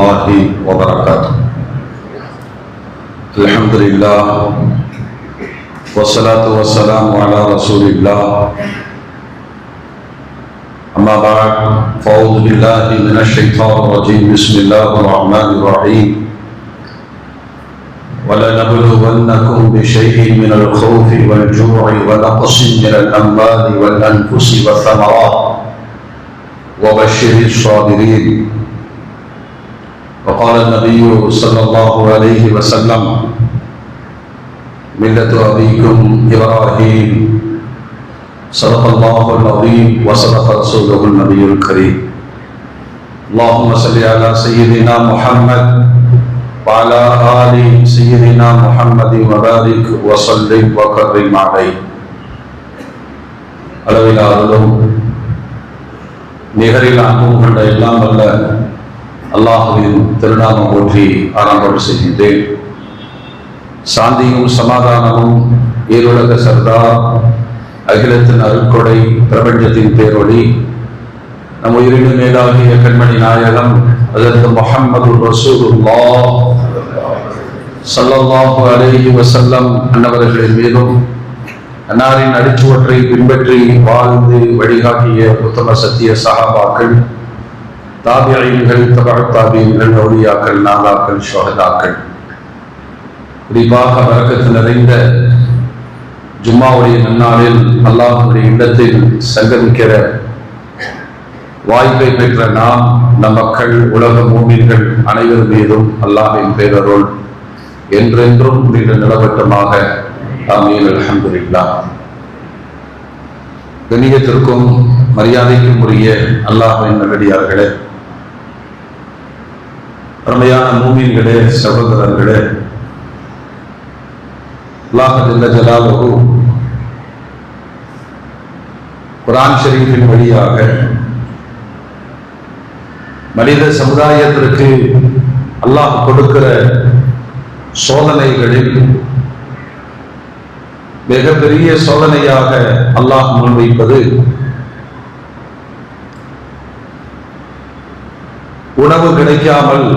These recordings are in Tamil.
الله وبركاته. الحمد لله والصلاة والسلام على رسول الله. أما بعد فأعوذ بالله من الشيطان الرجيم. بسم الله الرحمن الرحيم. ولنبلونكم بشيء من الخوف والجوع ونقص من الأموال والأنفس والثمرات وبشر الصابرين. وقال النبي صلى الله عليه وسلم: ملة أبيكم إبراهيم. صدق الله العظيم وصدق رسوله النبي الكريم. اللهم صل على سيدنا محمد وعلى آل سيدنا محمد وبارك وسلم وكرم عليه. அளவில் அருளும் நிகரில் அன்பும் கொண்ட எல்லாம் வல்ல அல்லாஹ்வின் திருநாமம் போற்றி ஆரம்பம் செய்கின்றேன். சாந்தியும் சமாதானமும் ஈருலக சர்தார், அகிலத்தின் அருட்கொடை, பிரபஞ்சத்தின் பேரொளி, நம் உயிரினு மேலாகிய கண்மணி நாயகம் ஹஜ்ரத் முஹம்மது ரசூலுல்லாஹ் ஸல்லல்லாஹு அலைஹி வஸல்லம் அன்னவர்களின் மீதும், அன்னாரின் அடிச்சுவற்றை பின்பற்றி வாழ்ந்து வழிகாட்டிய உத்தம சத்திய சஹாபாக்கள், தாபியீன்கள், தபஅத் தாபியீன்கள், அவுலியாக்கள், நாதாக்கள், ஷுஹதாக்கள், குறிப்பாக பரக்கத்து நிறைந்த ஜும்மாவுடைய நன்னாளில் அல்லாஹ்வுடைய இல்லத்தில் சங்கமிக்கிற வாய்ப்பை பெற்ற நாம், நம் மக்கள், உலக மூமின்கள் அனைவர் மீதும் அல்லாஹ்வின் பேரருள் என்றென்றும் மிக நிலவட்டமாக ஆமீன். அல்ஹம்துலில்லாஹ். கண்ணியத்திற்கும் மரியாதைக்கும் உரிய அல்லாஹ்வின் நல்லடியார்களே, அருமையான மூமின்களே, சகோதரர்களே, அல்லாஹ் ஜல்ல ஜலாலுஹு குர்ஆன் ஷரீஃபின் வழியாக மனித சமுதாயத்திற்கு அல்லாஹ் கொடுக்கிற சோதனைகளில் மிகப்பெரிய சோதனையாக அல்லாஹ் முன்வைப்பது உணவு கிடைக்காமல்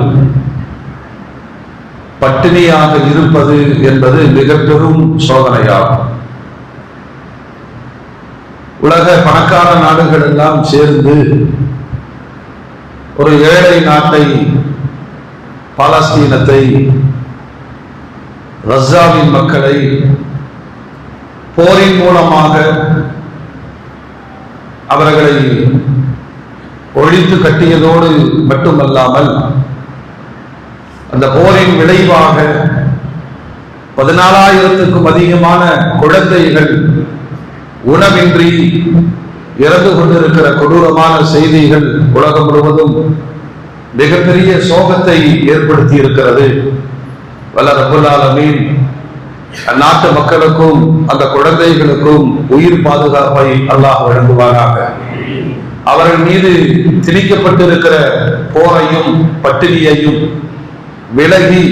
பட்டினியாக இருப்பது என்பது மிக பெரும் சோதனையாகும். உலக பணக்கார நாடுகள் எல்லாம் சேர்ந்து ஒரு ஏழை நாட்டை, பாலஸ்தீனத்தை, கஸாவின் மக்களை போரின் மூலமாக அவர்களை ஒழித்து கட்டியதோடு மட்டுமல்லாமல், அந்த போரின் விளைவாக 14,000க்கும் அதிகமான குழந்தைகள் உணவின்றி இறந்து கொண்டிருக்கிற கொடூரமான செய்திகள் உலகம் முழுவதும் மிகப்பெரிய சோகத்தை ஏற்படுத்தி இருக்கிறது. வல்ல ரப்புல் ஆலமீன் அந்நாட்டு மக்களுக்கும் அந்த குழந்தைகளுக்கும் உயிர் பாதுகாப்பை அல்லாஹ் வழங்குவாராக. அவர்கள் மீது திணிக்கப்பட்டிருக்கிற போரையும் பட்டினியையும் விலகி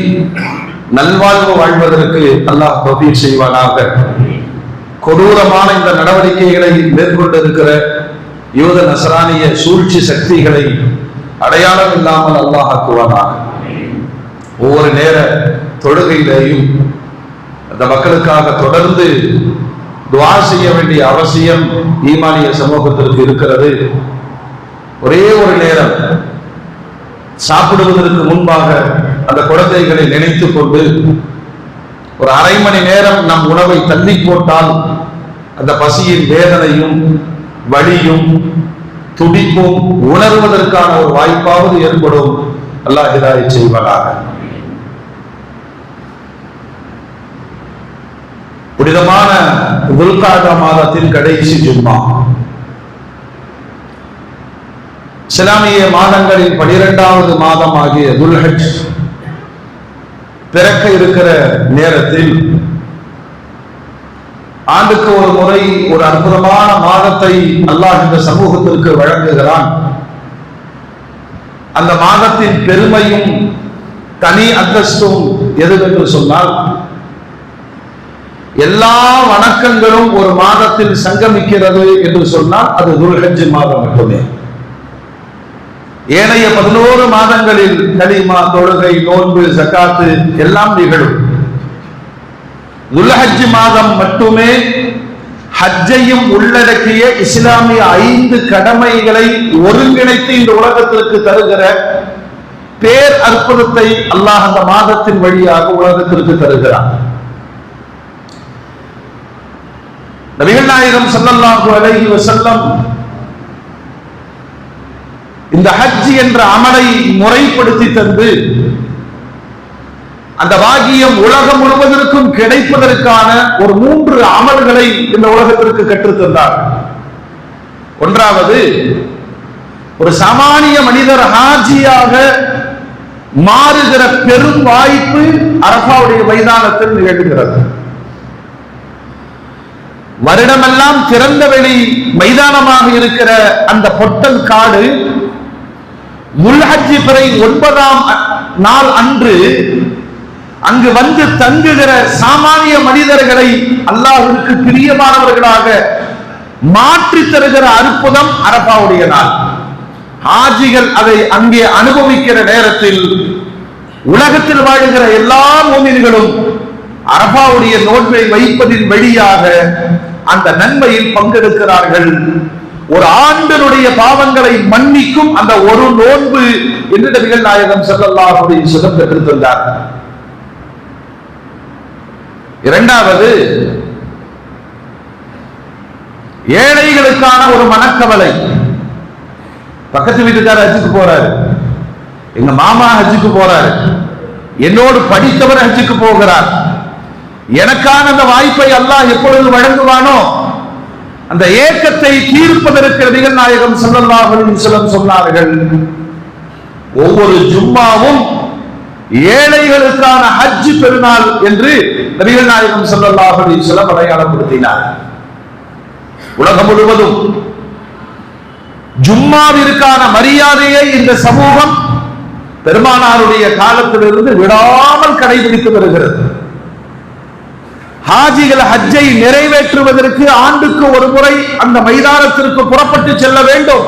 நல்வாழ்வு வாழ்வதற்கு அல்லாஹ் தௌஃபீக் செய்வானாக. கொடூரமான இந்த நடவடிக்கைகளை மேற்கொண்டிருக்கிற யூத நஸ்ரானிய சூழ்ச்சி சக்திகளை அடையாளம் இல்லாமல் அல்லாஹ் ஆக்குவானாக. ஒவ்வொரு நேர தொழுகையிலேயும் அந்த மக்களுக்காக தொடர்ந்து துஆ செய்ய வேண்டிய அவசியம் ஈமானிய சமூகத்திற்கு இருக்கிறது. ஒரே ஒரு நேரம் சாப்பிடுவதற்கு முன்பாக அந்த குழந்தைகளை நினைத்துக் கொண்டு ஒரு அரை மணி நேரம் நம் உணவை தள்ளி போட்டால் அந்த பசியின் வேதனையும் வலியும் துடிப்பும் உணர்வதற்கான ஒரு வாய்ப்பாவது ஏற்படும். அல்லாஹ் ஹிதாயத் செய்வானாக. புனிதமான துல்காதா மாதத்தின் கடைசி ஜும்மா, இஸ்லாமிய மாதங்களில் 12வது மாதம் ஆகிய துல்ஹஜ் பிறக்க இருக்கிற நேரத்தில் ஆண்டுக்கு ஒரு முறை ஒரு அற்புதமான மாதத்தை அல்லாஹ் இந்த சமூகத்திற்கு வழங்குகிறான். அந்த மாதத்தின் பெருமையும் தனி அந்தஸ்தும் எதுவென்று சொன்னால், எல்லா வணக்கங்களும் ஒரு மாதத்தில் சங்கமிக்கிறது என்று சொன்னால் அது துல்ஹஜ் மாதம் மட்டுமே. ஏனைய 11 மாதங்களில் கலிமா, தொழுகை, நோன்பு, ஜகாத்து எல்லாம் நிகழும். துல்ஹஜ் மாதம் மட்டுமே ஹஜ்ஜையும் உள்ளடக்கிய இஸ்லாமிய 5 கடமைகளை ஒருங்கிணைத்து இந்த உலகத்திற்கு தருகிற பேர் அற்புதத்தை அல்லாஹ் அந்த மாதத்தின் வழியாக உலகத்திற்கு தருகிறார். நபிகள் நாயகம் ஸல்லல்லாஹு அலைஹி வஸல்லம் இந்த ஹஜ் என்ற அமலை முறைப்படுத்தி தந்து அந்த பாக்கியம் உலகம் முழுவதற்கும் கிடைப்பதற்கான ஒரு 3 அமல்களை இந்த உலகத்திற்கு கற்றுத்தந்தார். ஒன்றாவது, ஒரு சாமானிய மனிதர் ஹாஜியாக மாறுகிற பெரும் வாய்ப்பு அரஃபாவுடைய மைதானத்தில் நிகழ்கிறது. வருடமெல்லாம் திறந்த வெளி மைதானமாக இருக்கிற அந்த பொட்டல் காடு துல்ஹஜ் பிறை 9ஆம் நாள் அன்று அங்கு வந்து தங்குகிற சாமானிய மனிதர்களை அல்லாஹ்விற்கு பிரியமானவர்களாக மாற்றி தருகிற அற்புதம் அரஃபாவுடைய நாள். ஹாஜிகள் அதை அங்கே அனுபவிக்கிற நேரத்தில் உலகத்தில் வாழ்கிற எல்லா மூமின்களும் அரஃபாவுடைய நோன்பை வைப்பதின் வழியாக அந்த நன்மையில் பங்கெடுக்கிறார்கள். ஒரு ஆண்டினுடைய பாவங்களை மன்னிக்கும் அந்த ஒரு நோன்பு என்று நபிகள் நாயகம் ஸல்லல்லாஹு அலைஹி வஸல்லம் கற்றுத்தந்தார். இரண்டாவது, ஏழைகளுக்கான ஒரு மனக்கவலை. பக்கத்து வீட்டுக்காரர் ஹஜ்ஜுக்கு போறாரு, எங்க மாமா ஹஜ்ஜுக்கு போறாரு, என்னோடு படித்தவர் ஹஜ்ஜுக்கு போகிறார், எனக்கான அந்த வாய்ப்பை அல்லாஹ் எப்பொழுது வழங்குவானோ அந்த ஏக்கத்தை தீர்ப்பதற்கு நபிகள் நாயகம் ஸல்லல்லாஹு அலைஹி வஸல்லம் சொன்னார்கள், ஒவ்வொரு ஜும்மாவும் ஏழைகளுக்கான ஹஜ் பெருநாள் என்று நபிகள் நாயகம் ஸல்லல்லாஹு அலைஹி வஸல்லம் அடையாளப்படுத்தினார். உலகம் முழுவதும் ஜும்மாவிற்கான மரியாதையை இந்த சமூகம் பெருமானாருடைய காலத்திலிருந்து விடாமல் கடைபிடித்து வருகிறது. ஹாஜிகள் ஹஜ்ஜை நிறைவேற்றுவதற்கு ஆண்டுக்கு ஒரு முறை அந்த மைதானத்திற்கு புறப்பட்டு செல்ல வேண்டும்.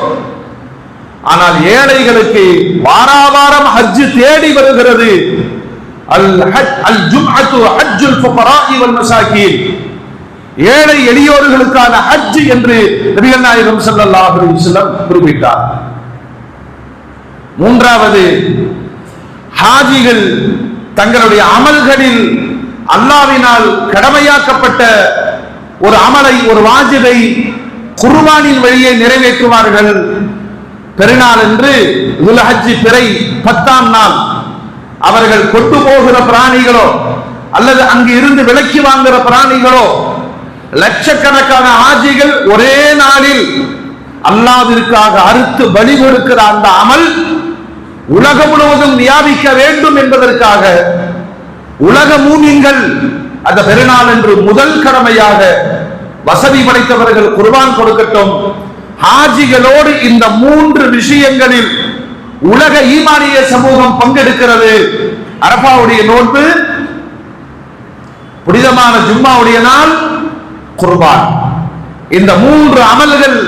ஆனால் ஏழைகளுக்கு வாராவாரம் ஹஜ் தேடி வருகிறது. அல் ஜும்அத்து ஹஜ்ஜுல் ஃபுகராஇ வல் மசாகீன், ஏழை எளியோர்களுக்கான ஹஜ் என்று நபிகள் நாயகம் ஸல்லல்லாஹு அலைஹி வஸல்லம் குறிப்பிட்டார். மூன்றாவது, ஹாஜிகள் தங்களுடைய அமல்களில் அல்லாஹ்வினால் கடமையாக்கப்பட்ட ஒரு அமலை, ஒரு வாஜிபை குர்பானின் வழியே நிறைவேற்றுவார்கள். பெருநாள் என்று துல்ஹஜ் பிறை 10ஆம் நாள் அவர்கள் கொண்டு போகிற பிராணிகளோ அல்லது அங்கு இருந்து விலக்கி வாங்குகிற பிராணிகளோ, லட்சக்கணக்கான ஹாஜிகள் ஒரே நாளில் அல்லாஹ்விற்காக அறுத்து பலி கொடுக்கிற அந்த அமல் உலகம் முழுவதும் வியாபிக்க வேண்டும் என்பதற்காக உலக மூமின்கள் அந்த பெருநாள் என்று முதல் கடமையாக வசதி படைத்தவர்கள் குர்பான் கொடுக்கட்டும். ஹாஜிகளோடு இந்த 3 விஷயங்களில் உலக ஈமானிய சமூகம் பங்கெடுக்கிறது. அரஃபாவுடைய நோன்பு, புனிதமான ஜும்மாவுடைய நாள், குர்பான். இந்த 3 அமல்கள்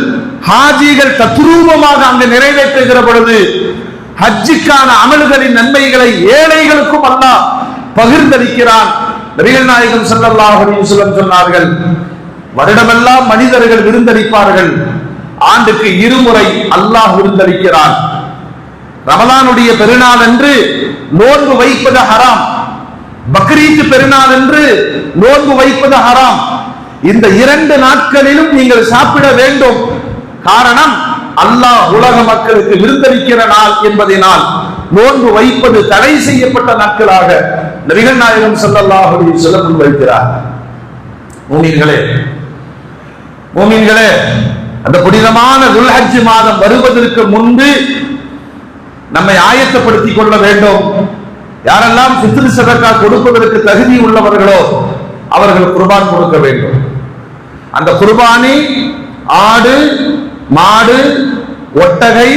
ஹாஜிகள் தத்ரூபமாக அங்கு நிறைவேற்றுகிற பொழுது ஹஜ்ஜுக்கான அமல்களின் நன்மைகளை ஏழைகளுக்கும் அல்லாஹ் பகிர்ந்தளிக்கிறான். நபிகள் நாயகம் ஸல்லல்லாஹு அலைஹி வஸல்லம் சொன்னார்கள், வருடமெல்லாம் மனிதர்கள் விருந்தளிப்பார்கள், ஆண்டுக்கு 2 முறை அல்லாஹ் விருந்தளிக்கிறான். ரமலானுடைய பெருநாள் என்று நோன்பு வைப்பது ஹராம், பக்ரீத் பெருநாள் என்று நோன்பு வைப்பது ஹராம். இந்த 2 நாட்களிலும் நீங்கள் சாப்பிட வேண்டும். காரணம், அல்லாஹ் உலக மக்களுக்கு விருந்தளிக்கிற நாள் என்பதனால் நோன்பு வைப்பது தடை செய்யப்பட்ட நாட்களாக நபிகள் நாயகம் ஸல்லல்லாஹு அலைஹி வஸல்லம் முன்வைக்கிறார். மூமின்களே, அந்த புனிதமான துல்ஹஜ் மாதம் வருவதற்கு முன்பு நம்மை ஆயத்தப்படுத்திக் கொள்ள வேண்டும். யாரெல்லாம் ஃபித்ர் சதகா கொடுப்பதற்கு தகுதி உள்ளவர்களோ அவர்கள் குர்பான் கொடுக்க வேண்டும். அந்த குர்பானி ஆடு, மாடு, ஒட்டகை,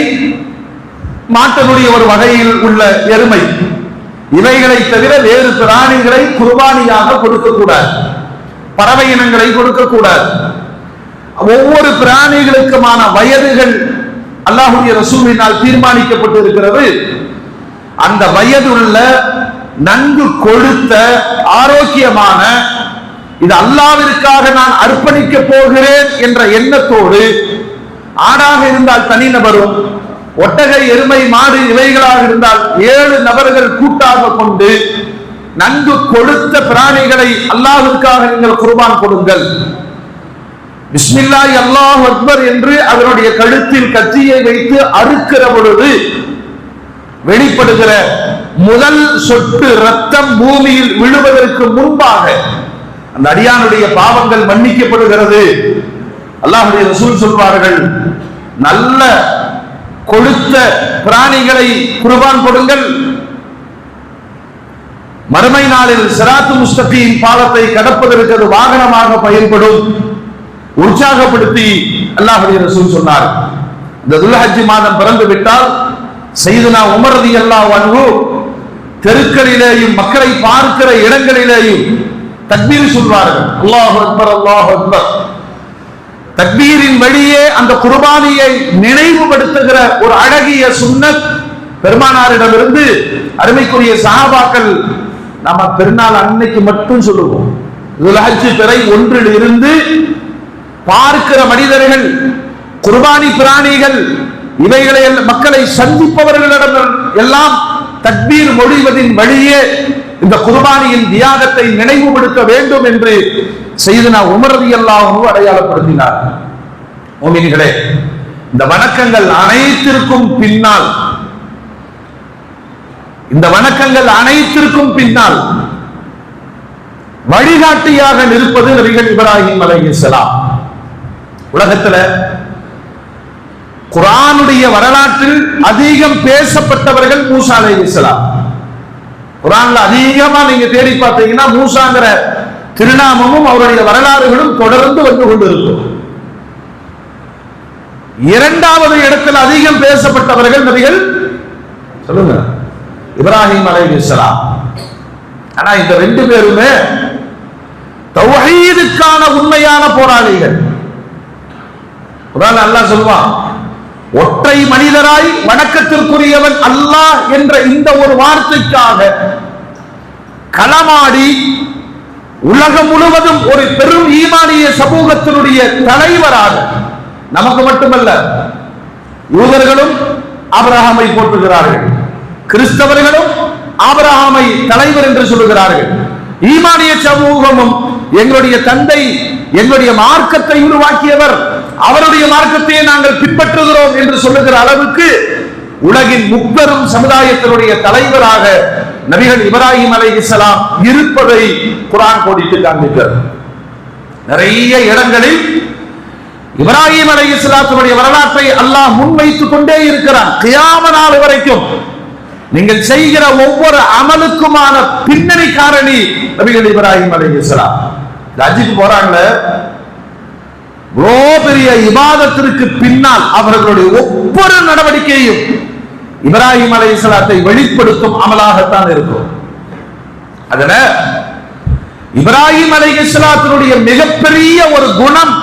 மாட்டினுடைய ஒரு வகையில் உள்ள எருமை, இவைகளை தவிர வேறு பிராணிகளை குர்பானியாக கொடுக்கக்கூடாது. பறவை இனங்களை கொடுக்கக்கூடாது. ஒவ்வொரு பிராணிகளுக்குமான வயதுகள் அல்லாஹ்வுடைய ரசூலினால் தீர்மானிக்கப்பட்டு இருக்கிறது. அந்த வயதுள்ள நன்கு கொழுத்த ஆரோக்கியமான, இது அல்லாஹ்விற்காக நான் அர்ப்பணிக்க போகிறேன் என்ற எண்ணத்தோடு, ஆடாக இருந்தால் தனிநபரும், ஒட்டகை எருமை மாடு இவைகளாக இருந்தால் 7 நபர்கள் கூட்டாக கொண்டு நன்கு கொழுத்த பிராணிகளை அல்லாஹ்விற்காக நீங்கள் குர்பான் கொடுங்கள். பிஸ்மில்லாஹி அல்லாஹு அக்பர் என்று அதனுடைய கழுத்தில் கத்தியை வைத்து அறுக்கிற பொழுது வெளிப்படுகிற முதல் சொட்டு ரத்தம் பூமியில் விழுவதற்கு முன்பாக அந்த அடியானுடைய பாவங்கள் மன்னிக்கப்படுகிறது. அல்லாஹ்வுடைய ரசூல் சொல்வார்கள், நல்ல கொழுத்த பிராணிகளை குர்பான் கொடுங்கள். மறுமை நாளில் சிராத்து முஸ்தகீம் பாலத்தை கடப்பதற்கு அது வாகனமாக பயன்படும். உற்சாகப்படுத்தி அல்லாஹ்வுடைய ரசூல் சொன்னார். இந்த துல்ஹஜ் மாதம் பிறந்து விட்டால் சையதுனா உமர் ரலியல்லாஹு அன்ஹு தெருக்களிலேயும் மக்களை பார்க்கிற இடங்களிலேயும் தக்பீர் சொல்வார்கள். அல்லாஹு அக்பர், அல்லாஹு அக்பர். தக்பீரின் வழியே அந்த குர்பானியை நினைவுபடுத்துகிற ஒரு அழகிய சுன்னத் பெருமானாரிடமிருந்து அருமைக்குரிய சஹாபாக்கள். நம்ம பெருநாள் அன்னைக்கு மட்டும் சொல்லுவோம். துல்ஹஜ் பிறை 1 இருந்து பார்க்கிற மனிதர்கள், குர்பானி பிராணிகள், இவைகளை மக்களை சந்திப்பவர்களிடம் எல்லாம் தக்பீர் மொழிவதின் வழியே இந்த குர்பானியின் தியாகத்தை நினைவுபடுத்த வேண்டும் என்று சையதுனா உமர் ரலியல்லாஹு அன்ஹு அடையாளப்படுத்தினார். மோமின்களே, இந்த வணக்கங்கள் அனைத்திற்கும் பின்னால், இந்த வணக்கங்கள் அனைத்திற்கும் பின்னால் வழிகாட்டியாக நிற்பது நபிகள் இப்ராஹிம் அலைஹிஸ்ஸலாம். உலகத்துல குர்ஆனுடைய வரலாற்றில் அதிகம் பேசப்பட்டவர்கள் மூசா அலைஹிஸ்ஸலாம். குர்ஆன்ல அதிகமா நீங்க தேடி பார்த்தீங்கன்னா மூசாங்கிற திருநாமமும் அவருடைய வரலாறுகளும் தொடர்ந்து வந்து கொண்டிருக்கும். 2வது இடத்தில் அதிகம் பேசப்பட்டவர்கள் நபிகள் சொல்லுங்க இப்ராஹிம் அலைஹிஸ்ஸலாம். ஆனா இந்த 2 பேருமே தௌஹீதுக்கான உண்மையான போராளிகள். குர்ஆன் அல்லாஹ் சொல்வான், ஒற்றை மனிதராய் வணக்கத்திற்குரியவன் அல்லாஹ் என்ற இந்த ஒரு வார்த்தைக்காக களமாடி உலகம் முழுவதும் ஒரு பெரும் ஈமானிய சமூகத்தினுடைய தலைவராக, நமக்கு மட்டுமல்ல, யூதர்களும் ஆபிரகாமை போற்றுகிறார்கள், கிறிஸ்தவர்களும் ஆபிரகாமை தலைவர் என்று சொல்லுகிறார்கள். ஈமானிய சமூகமும் எங்களுடைய தந்தை எங்களுடைய மார்க்கத்தை உருவாக்கியவர், அவருடைய மார்க்கத்தையே நாங்கள் பின்பற்றுகிறோம் என்று சொல்லுகிற அளவுக்கு உலகின் முப்பெரும் சமுதாயத்தினுடைய தலைவராக நபிகள் இப்ராஹிம் அலைஹிஸ்ஸலாம் இருப்பதை குர்ஆன் கோடிட்டு காண்பிக்கிறது. நிறைய இடங்களில் இப்ராஹிம் அலைஹிஸ்ஸலாத்துடைய வரலாற்றை அல்லாஹ் முன்வைத்துக் கொண்டே இருக்கிறான். கியாம நாள் வரைக்கும் நீங்கள் செய்கிற ஒவ்வொரு அமலுக்குமான பின்னணி காரணி நபிகள் இப்ராஹிம் அலைஹிஸ்ஸலாம். ஹஜ்ஜுக்கு போறாங்க, பெரிய இபாதத்திற்கு பின்னால் அவர்களுடைய ஒவ்வொரு நடவடிக்கையும் இப்ராஹிம் அலைஹிஸ்ஸலாத்தை வெளிப்படுத்தும் அமலாகத்தான் இருக்கும். அதனால இப்ராஹிம் அலைஹிஸ்ஸலாத்தினுடைய மிகப்பெரிய ஒரு குணம்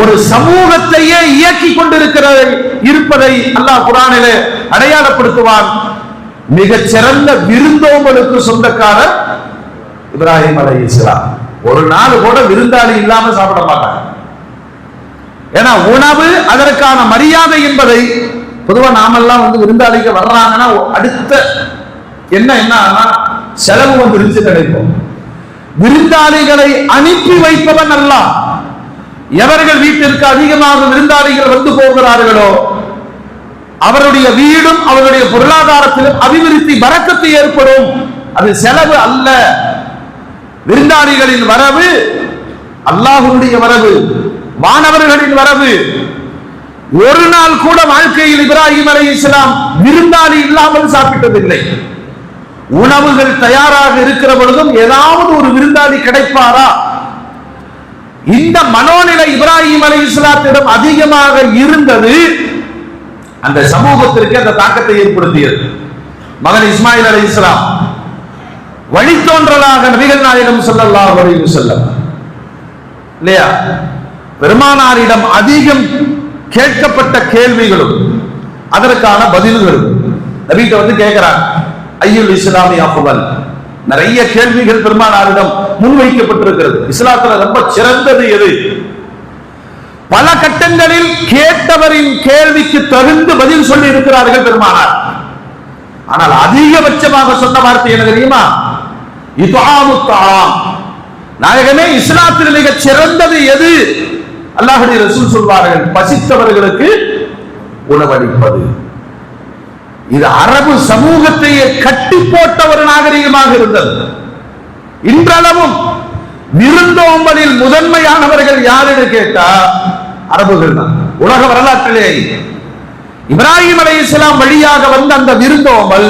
ஒரு சமூகத்தையே இயக்கி இருப்பதை அல்லாஹ் குர்ஆனிலே அடையாளப்படுத்துவான். மிகச் சிறந்த விருந்தோம்பலுக்கு சொந்தக்காரர் இப்ராஹிம் அலைஹிஸ்ஸலாம். ஒரு நாள் கூட விருந்தாளி இல்லாம சாப்பிட மாட்டாங்க. ஏன்னா உணவு அதற்கான மரியாதை என்பதை பொதுவா நாமெல்லாம் விருந்தாளிக்கு வர்றாங்கன்னா அடுத்த என்ன செலவு வந்துருச்சு கிடைக்கும். விருந்தாளிகளை அனுப்பி வைப்பவன் அல்லாஹ். எவர்கள் வீட்டிற்கு அதிகமாக விருந்தாளிகள் வந்து போகிறார்களோ அவருடைய வீடும் அவருடைய பொருளாதாரத்திலும் அபிவிருத்தி பரக்கத்து ஏற்படும். அது செலவு அல்ல. விருந்தாளிகளின் வரவு அல்லாஹ்வுடைய வரவு, வானவர்களின் வரவு. ஒரு நாள் கூட வாழ்க்கையில் இப்ராஹிம் அலைஹிஸ்ஸலாம் விருந்தாளி இல்லாமல் சாப்பிட்டதில்லை. உணவுகள் தயாராக இருக்கிற பொழுதும் ஏதாவது ஒரு விருந்தாளி கிடைப்பாரா? இந்த மனோநிலை இப்ராஹிம் அலைஹிஸ்ஸலாத்திடம் அதிகமாக இருந்தது. அந்த சமூகத்திற்கு அந்த தாக்கத்தை ஏற்படுத்தியது. மகன் இஸ்மாயில் அலைஹிஸ்ஸலாம் வழித்தோன்றலாக நபிகள் நாயகம் ஸல்லல்லாஹு அலைஹி வஸல்லம் இல்லையா, பெருமானாரிடம் அதிகம் கேட்கப்பட்ட கேள்விகளும் அதற்கான பதில்களும். நபிகிட்ட வந்து கேட்கிறாங்க, ஐயுல் இஸ்லாமி அஃதல். நிறைய கேள்விகள் பெருமானாரிடம் முன்வைக்கப்பட்டிருக்கிறது. இஸ்லாத்துல ரொம்ப சிறந்தது எது? பல கட்டங்களில் கேட்டவரின் கேள்விக்கு தகுந்த பதில் சொல்லி இருக்கிறார்கள் பெருமானார். ஆனால் அதிகபட்சமாக சொன்ன வார்த்தை என்ன தெரியுமா? இத்ஆமுத் தஆம். நாயகமே, இஸ்லாத்தில் மிக சிறந்தது எது? அல்லாஹ்வுடைய ரசூல் சொல்வார்கள், பசித்தவர்களுக்கு உணவளிப்பது. இது அரபு சமூகத்தையே கட்டி போட்ட ஒரு நாகரிகமாக இருந்தது. இன்றளவும் விருந்தோம்பலில் முதன்மையானவர்கள் யார் என்று கேட்டா அரபுகள் தான். உலக வரலாற்றிலே இப்ராஹிம் அலைஹிஸ்ஸலாம் வழியாக வந்த அந்த விருந்தோம்பல்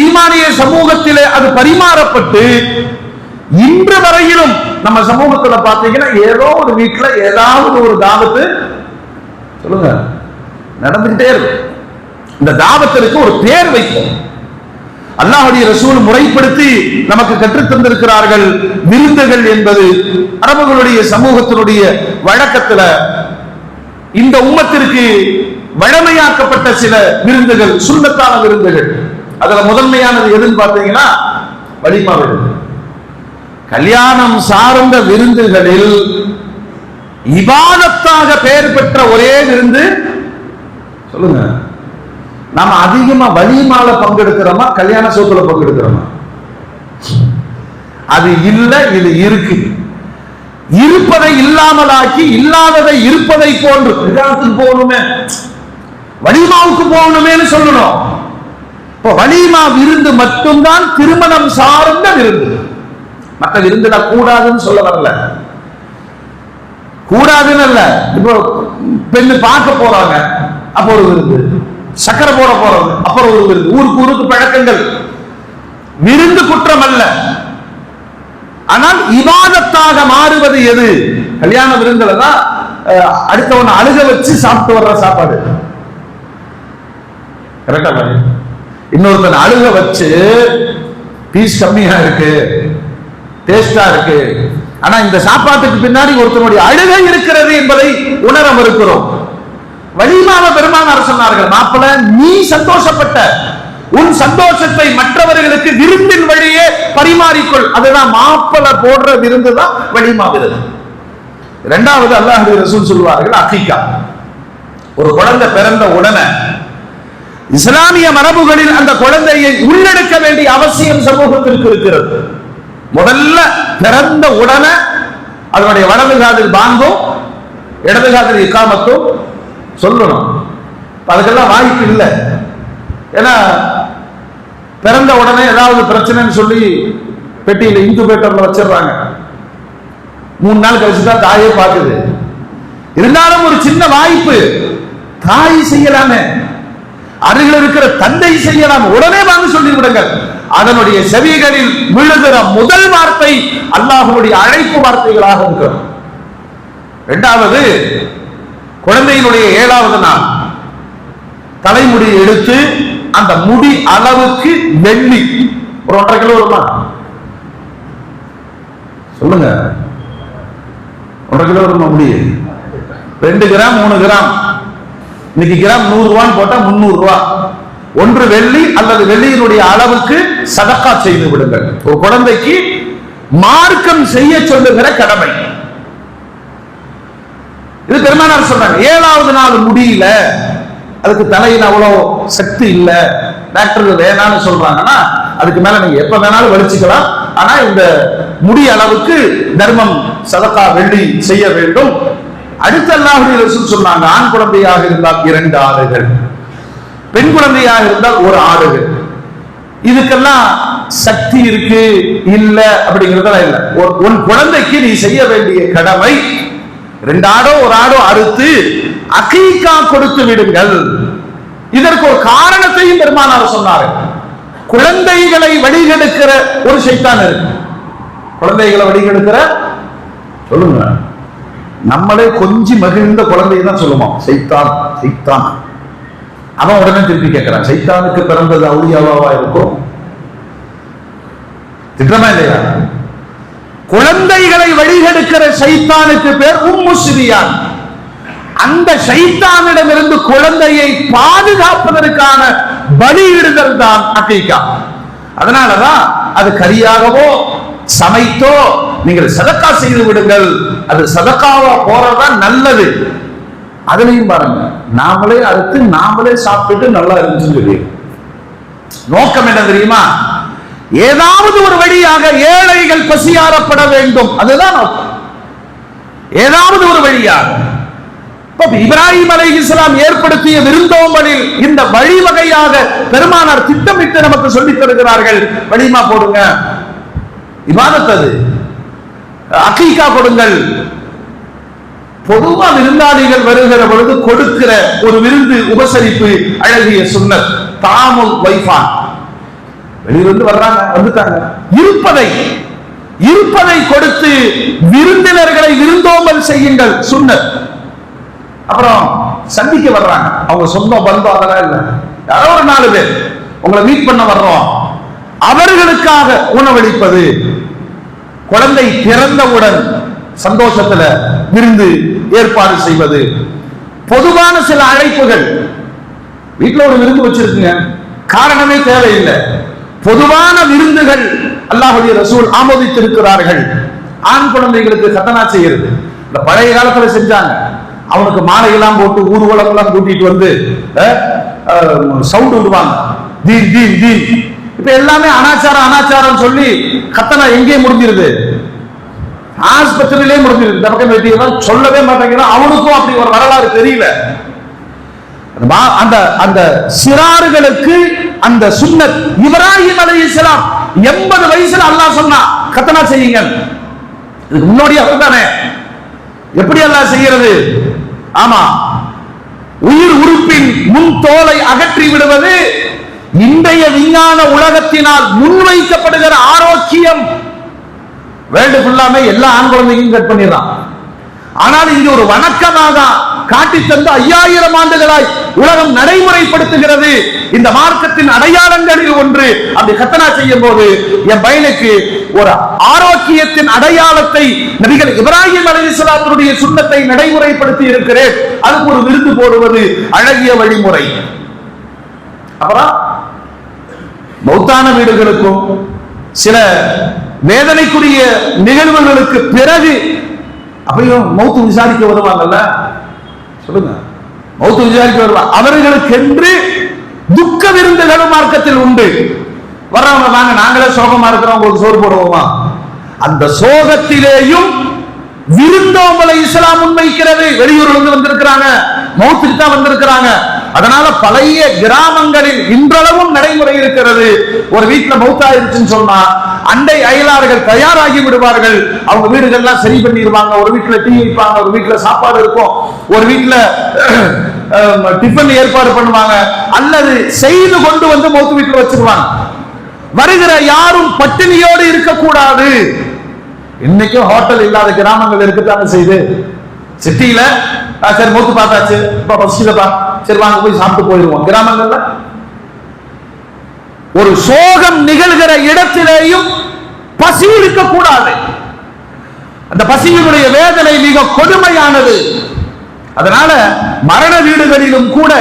ஈமானிய சமூகத்திலே அது பரிமாறப்பட்டு இன்று வரையிலும் நம்ம சமூகத்துல பாத்தீங்கன்னா ஏதோ ஒரு வீட்டுல ஏதாவது ஒரு தாவத்து சொல்லுங்க நடந்துகிட்டே இருக்கும். இந்த தாவத்திற்கு ஒரு பேர் வைக்கும். அல்லாஹ்வுடைய ரசூல் முறைப்படுத்தி நமக்கு கற்றுத் தந்திருக்கிறார்கள். விருந்துகள் என்பது அரபுகளுடைய சமூகத்தினுடைய வழக்கத்துல இந்த உம்மத்திற்கு வழமையாக்கப்பட்ட சில விருந்துகள், சுன்னத்தான விருந்துகள். அதுல முதன்மையானது எதுன்னு பாத்தீங்கன்னா வலிமா விருந்து. கல்யாணம் சார்ந்த விருந்துகளில் இபாதத்தாக பெயர் பெற்ற ஒரே விருந்து சொல்லுங்க. நாம அதிகமா வலிமால பங்கெடுக்கிறோமா, கல்யாண சோத்துல பங்கெடுக்கிறோமா? அது இல்ல, இது இருக்கு. இருப்பதை இல்லாமலாக்கி இல்லாததை இருப்பதை போன்று கல்யாணத்துக்கு போகணுமே, வலிமாவுக்கு போகணுமேனு சொல்லணும். இப்போ வலிமா விருந்து மட்டும்தான் திருமணம் சார்ந்த விருந்து. மற்ற விருந்துல கூடாதுன்னு சொல்ல வரல, கூடாதுன்னு அல்ல. இப்போ பெண்ணு பார்க்க போறாங்க, அப்போ ஒரு விருந்து. சக்கரை போட போறது, அப்புறம் ஒரு விருந்து. ஊருக்கு ஊருக்கு பழக்கங்கள். விருந்து குற்றம் அல்ல, ஆனால் இபாதத்தாக மாறுவது எது? கல்யாண விருந்துல தான் அடுத்தவன் அழுக வச்சு சாப்பிட்டு வர்ற சாப்பாடு. கரெக்டா பாரு, இன்னொருத்தன் அழுக வச்சு பீஸ் கம்மியா இருக்கு, டேஸ்டா இருக்கு, ஆனா இந்த சாப்பாட்டுக்கு பின்னாடி ஒருத்தனுடைய அழுகை இருக்கிறது என்பதை உணர மறுக்கிறோம். வலிமாவ பெருமானார் சொன்னார்கள், மாப்பிள்ள நீ சந்தோஷப்பட்ட உன் சந்தோஷத்தை மற்றவர்களுக்கு விருந்தின் வழியே பரிமாறிக்கொள். அதுதான் மாப்பிள்ள போடுற விருந்து தான் வலிமா விருந்து. இரண்டாவது அல்லாஹ்வுடைய ரசூல் சொல்வார்கள், அகீகா. ஒரு குழந்தை பிறந்த உடனே இஸ்லாமிய மரபுகளில் அந்த குழந்தையை உள்ளெடுக்க வேண்டிய அவசியம் சமூகத்திற்கு இருக்கிறது. முதல்ல பிறந்த உடனே அதனுடைய வலது காதில் பாங்கும் இடது காதில் இக்காமத்தும் சொல்லணும். அதுக்கெல்லாம் வாய்ப்பு இல்லை. ஏன்னா பிறந்த உடனே ஏதாவது பிரச்சனைன்னு சொல்லி பெட்டியில இன்குபேட்டர்ல வச்சிடறாங்க. 3 நாள் கழிச்சுதான் தாயே பார்க்குது. இருந்தாலும் ஒரு சின்ன வாய்ப்பு, தாய் செய்யலாமே, அருகில் இருக்கிற தந்தை செய்யலாம், உடனே வாங்க சொல்லி விடுங்கள். அதனுடைய செவிகளில் விழுகிற முதல் வார்த்தை அல்லாஹ்வுடைய அழைப்பு வார்த்தைகளாக இருக்கிறது. இரண்டாவது, குழந்தையினுடைய 7வது நாள் தலைமுடி எடுத்து அந்த முடி அளவுக்கு வெள்ளி ஒரு 1.5 கிலோ வருமா சொல்லுங்க? 1.5 கிலோ வருமா முடி? 2 கிராம் 3 கிராம். இன்னைக்கு கிராம் 100 ரூபான்னு போட்டா 300 ரூபாய். 1 வெள்ளி அல்லது வெள்ளியினுடைய அளவுக்கு சதக்கா செய்து விடுங்கள். ஒரு குழந்தைக்கு மார்க்கம் செய்ய சொல்லுகிற கடமை இது. பெருமானார் சொல்றாங்க, 7வது நாள் முடியல, அதுக்கு தலையில் அவ்வளவு சக்தி இல்ல, டாக்டர்கள் வேணான்னு சொல்றாங்கன்னா அதுக்கு மேல நீங்க எப்ப வேணாலும் வலிச்சுக்கலாம். ஆனா இந்த முடி அளவுக்கு தர்மம் சதக்கா வெள்ளி செய்ய வேண்டும். அடுத்த அல்லாஹ்வுடைய ரசூல் சொன்னாங்க, ஆண் குழந்தையாக இருந்தால் 2 ஆடுகள், பெண் குழந்தையாக இருந்தால் 1 ஆடுகள். இதுக்கெல்லாம் சக்தி இருக்கு இல்ல அப்படிங்கிறதெல்லாம் இல்ல. உன் குழந்தைக்கு நீ செய்ய வேண்டிய கடமை 2 ஆடோ 1 ஆடோ அறுத்து அகீகா கொடுத்து விடுங்கள். இதற்கு ஒரு காரணத்தையும் பெருமானார் சொன்னார்கள். குழந்தைகளை வழிகெடுக்கிற ஒரு சைத்தான் இருக்கு. குழந்தைகளை வழிகெடுக்கிற சொல்லுங்க, நம்மளே கொஞ்சம் மகிழ்ந்த குழந்தையை தான் சொல்லுவோம் சைத்தான் சைத்தான். அவன் உடனே திருப்பி கேட்கிறான், சைத்தானுக்கு பிறந்தது அவுலியாவா இருக்கும்? திட்டமா இல்லையா? குழந்தைகளை வழிகெடுக்கிற சைத்தானுக்கு பேர் உம்மு சிபியான். அந்த ஷைத்தானிடமிருந்து குழந்தையை பாதுகாப்பதற்கான பலியிடுதல் தான் அகீகா. அதனாலதான் அது கரியாகவோ சமைத்தோ நீங்கள் சதக்கா செய்து விடுங்கள். அது சதக்காவா போறதுதான் நல்லது. அதுலயும் பாருங்க, நாமளே அறுத்து நாமளே சாப்பிட்டு நல்லா இருந்துச்சுன்னு சொல்லி நோக்கம் என்ன தெரியுமா? ஏதாவது ஒரு வழியாக ஏழைகள் பசியாரப்பட வேண்டும், அதுதான் நோக்கம். ஏதாவது ஒரு வழியாக இப்ராஹிம் அலைஹிஸ்ஸலாம் ஏற்படுத்திய விருந்தோம்பலில் இந்த வழிவகையாக பெருமானார் திட்டமிட்டு நமக்கு சொல்லித் தருகிறார்கள். வலிமா போடுங்க, இபாதத் அது, அகீகா கொடுங்கள். பொதுவா விருந்தாளிகள் வருகிற பொழுது கொடுக்கிற ஒரு விருந்து உபசரிப்பு அழகிய சுன்னத். தாமுல் வைஃபான், வெளியிலிருந்து வர்றாங்க, வந்துட்டாங்க, இருப்பதை கொடுத்து விருந்தினர்களை விருந்தோம்பல் செய்யுங்கள் சுன்னத். அப்புறம் சந்திக்க வர்றாங்க, அவங்க சொந்த பந்தம் அதெல்லாம் இல்லை, யாரோ ஒரு 4 பேர் உங்களை மீட் பண்ண வர்றோம், அவர்களுக்காக உணவளிப்பது. குழந்தை பிறந்தவுடன் சந்தோஷத்துல விருந்து ஏற்பாடு செய்வது. பொதுவான சில அழைப்புகள், வீட்டுல ஒரு விருந்து வச்சிருக்குங்க, காரணமே தேவையில்லை, பொதுவான விருந்துகள் அல்லாஹ்வுடைய ரசூல் ஆமோதித்திருக்கிறார்கள். ஆண் குழந்தைகளுக்கு கத்தனா செய்யறது இந்த பழைய காலத்துல செஞ்சாங்க. அவனுக்கு மாலை எல்லாம் போட்டு ஊர்வலம் எல்லாம் கூட்டிட்டு வந்து சவுண்ட் விடுவாங்க, தீன் தீன் தீன். இப்ப எல்லாமே அனாச்சாரம் சொல்லி கத்தனா எங்கே முடிஞ்சிருது? ஆஸ்பத்திரியிலே முடிஞ்சிருது. இந்த பக்கம் வெட்டியெல்லாம் சொல்லவே மாட்டேங்கிறான். அவனுக்கும் அப்படி ஒரு வரலாறு தெரியல. அந்த சிறார்களுக்கு அந்த சுன்னத். இப்ராஹிம் அலைஹிஸ்ஸலாம் 80 வயசுல அல்லாஹ் சொன்னா கத்தனா செய்யுங்க. இதுக்கு முன்னாடி அப்படித்தானே? எப்படி அல்லாஹ் செய்யறது? ஆமா, உயிர் உறுப்பின் முன் தோலை அகற்றி விடுவது இன்றைய விஞ்ஞான உலகத்தினால் முன்வைக்கப்படுகிற ஆரோக்கியம். வேர்ல்டு ஃபுல்லாமே எல்லா ஆண் குழந்தையும் கட் பண்ணிடுறான். ஆனால் இங்கு ஒரு வணக்கமாக காட்டி தந்து 5000 ஆண்டுகளாய் உலகம் நடைமுறைப்படுத்துகிறது. இந்த மார்க்கத்தின் அடையாளங்களில் ஒன்று. அப்படி கத்தனா செய்யும் போது என் பையனுக்கு ஒரு ஆரோக்கியத்தின் அடையாளத்தை நபிகள் இப்ராஹிம் அலைஹிஸ்ஸலாத்துடைய சுன்னத்தை நடைமுறைப்படுத்தி இருக்கிறேன். அதுக்கு ஒரு விருது போடுவது அழகிய வழிமுறை. அப்புறம் மௌத்தான வீடுகளுக்கும் சில வேதனைக்குரிய நிகழ்வுகளுக்கு பிறகு அப்படியும் மௌத்து விசாரிக்க வருவாங்கல்ல, சொல்லுங்க, மௌத்து விசாரிக்க வருவாங்க. அவர்களுக்கென்று துக்க விருந்துகளும் மார்க்கத்தில் உண்டு. வர்றவங்க வாங்க, நாங்களே சோகமா இருக்கிறோம், உங்களுக்கு சோறு போடுவோமா? அந்த சோகத்திலேயும் விருந்தோம்பலை இஸ்லாம் முன்வைக்கிறது. வெளியூர்ல இருந்து வந்திருக்கிறாங்க, மௌத்துக்கு தான் வந்திருக்கிறாங்க. அதனால பழைய கிராமங்களில் இன்றளவும் நடைமுறை இருக்கிறது. ஒரு வீட்டுல மௌத்தாயிருச்சுன்னு சொன்னா அண்டை அயலார்கள் தயாராகி விடுவார்கள். அவங்க வீடுகள்லாம் சரி பண்ணிடுவாங்க. ஒரு வீட்டுல டீ வைப்பாங்க, ஒரு வீட்டுல சாப்பாடு இருக்கும், ஒரு வீட்டுல டிஃபன் ஏற்பாடு பண்ணுவாங்க, அல்லது செய்து கொண்டு வந்து மௌத்து வீட்டுல வச்சிருவாங்க. வருகிற யாரும் பட்டினியோடு இருக்கக்கூடாது. இன்னைக்கும் ஹோட்டல் இல்லாத கிராமங்கள் இருக்கத்தானே செய்து. சிட்டியில சரி மௌத்து பார்த்தாச்சு, சரி வாங்க போய் சாப்பிட்டு போயிடுவோம். கிராமங்கள்ல ஒரு சோகம் நிகழ்கிற இடத்திலேயும் பசி இருக்கக்கூடாது. அந்த பசியினுடைய வேதனை மிக கொடுமையானது. அதனால மரண வீடுகளிலும் கூட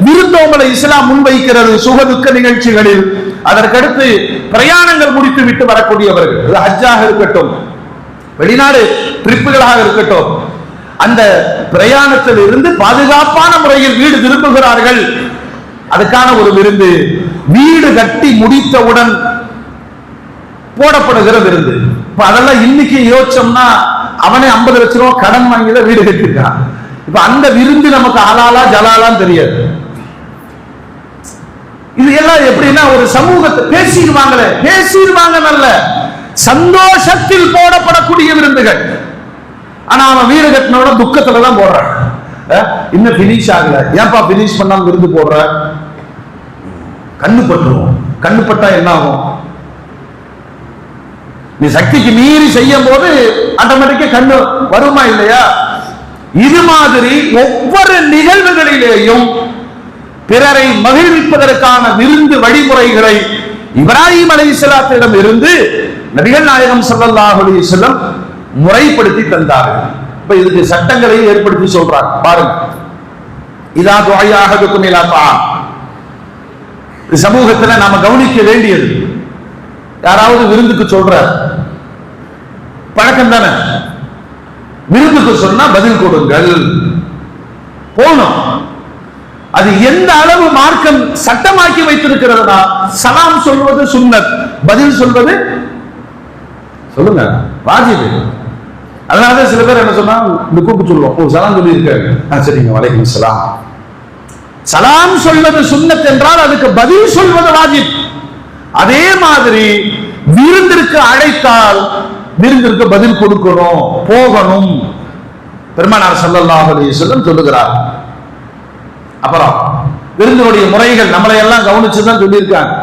விருந்தோம்பலை இஸ்லாம் முன்வைக்கிறது. சுகதுக்க நிகழ்ச்சிகளில், அதற்கடுத்து பிரயாணங்கள் முடித்து விட்டு வரக்கூடியவர்கள், ஹஜ்ஜாக இருக்கட்டும், வெளிநாடு ட்ரிப்புகளாக இருக்கட்டும், அந்த பிரயாணத்தில் இருந்து பாதுகாப்பான முறையில் வீடு திரும்புகிறார்கள். அதுக்கான ஒரு விருந்து. வீடு கட்டி முடித்தவுடன் போடப்படுகிற விருந்து. இப்ப அதெல்லாம் இன்னைக்கு யோசிச்சோம்னா அவனே 50 லட்சம் ரூபாய் கடன் வாங்கிதான் வீடு கட்டிருக்கான். இப்ப அந்த விருந்து நமக்கு ஹலாலா ஜலாலான்னு தெரியாது. இது எல்லாம் எப்படின்னா ஒரு சமூகத்தை பேசிடுவாங்க நல்ல சந்தோஷத்தில் போடப்படக்கூடிய விருந்துகள். ஆனா அவன் வீடு கட்டினோட துக்கத்துலதான் போடுறான். இன்னும் பினிஷ் ஆகல, ஏன்பா பினிஷ் பண்ணாம விருந்து போடுற? கண்ணு பட்டுருவோம். கண்ணு பட்டா என்ன ஆகும்? நீ சக்திக்கு மீறி செய்யும் போது ஆட்டோமேட்டிக்கா கண்ணு வருமா இல்லையா? இது மாதிரி ஒவ்வொரு நிகழ்வுகளிலேயும் பிறரை மகிழ்விப்பதற்கான விருந்து வழிமுறைகளை இப்ராஹிம் அலைஹிஸ்ஸலாத்திடம் இருந்து நபிகள் நாயகம் ஸல்லல்லாஹு அலைஹி வஸல்லம் முறைப்படுத்தி தந்தார்கள். இப்ப இதுக்கு சட்டங்களை ஏற்படுத்தி சொல்றாங்க பாருங்க. இதா துஆயாஹதுக்கும் இலா தஆம், சமூகத்துல நாம கவனிக்க வேண்டியது, யாராவது விருந்துக்கு சொல்றார், பழக்கம் தானே, விருந்துக்கு சொன்னா பதில் கொடுங்கள், போகணும். அது எந்த அளவு மார்க்கம் சட்டமாக்கி வைத்திருக்கிறதுனா, சலாம் சொல்வது சுன்னத், பதில் சொல்வது சொல்லுங்க வாஜிப். அதனால சில பேர் என்ன சொன்னா, இந்த கூப்பிட்டு சொல்லுவோம், ஓ சலாம் சொல்லி இருக்காரு, சரிங்க வலைக்கும் சலாம். சலாம் சொல்வது சுன்னத் என்றால் அதுக்கு பதில் சொல்வது வாஜிப். அதே மாதிரி விருந்திற்கு அழைத்தால் விருந்திற்கு பதில் கொடுக்கணும், போகணும். பெருமானார் ஸல்லல்லாஹு அலைஹி வஸல்லம் சொல்லுகிறார். அப்புறம் விருந்தினுடைய முறைகள் நம்மளை எல்லாம் கவனிச்சுதான் சொல்லியிருக்காங்க.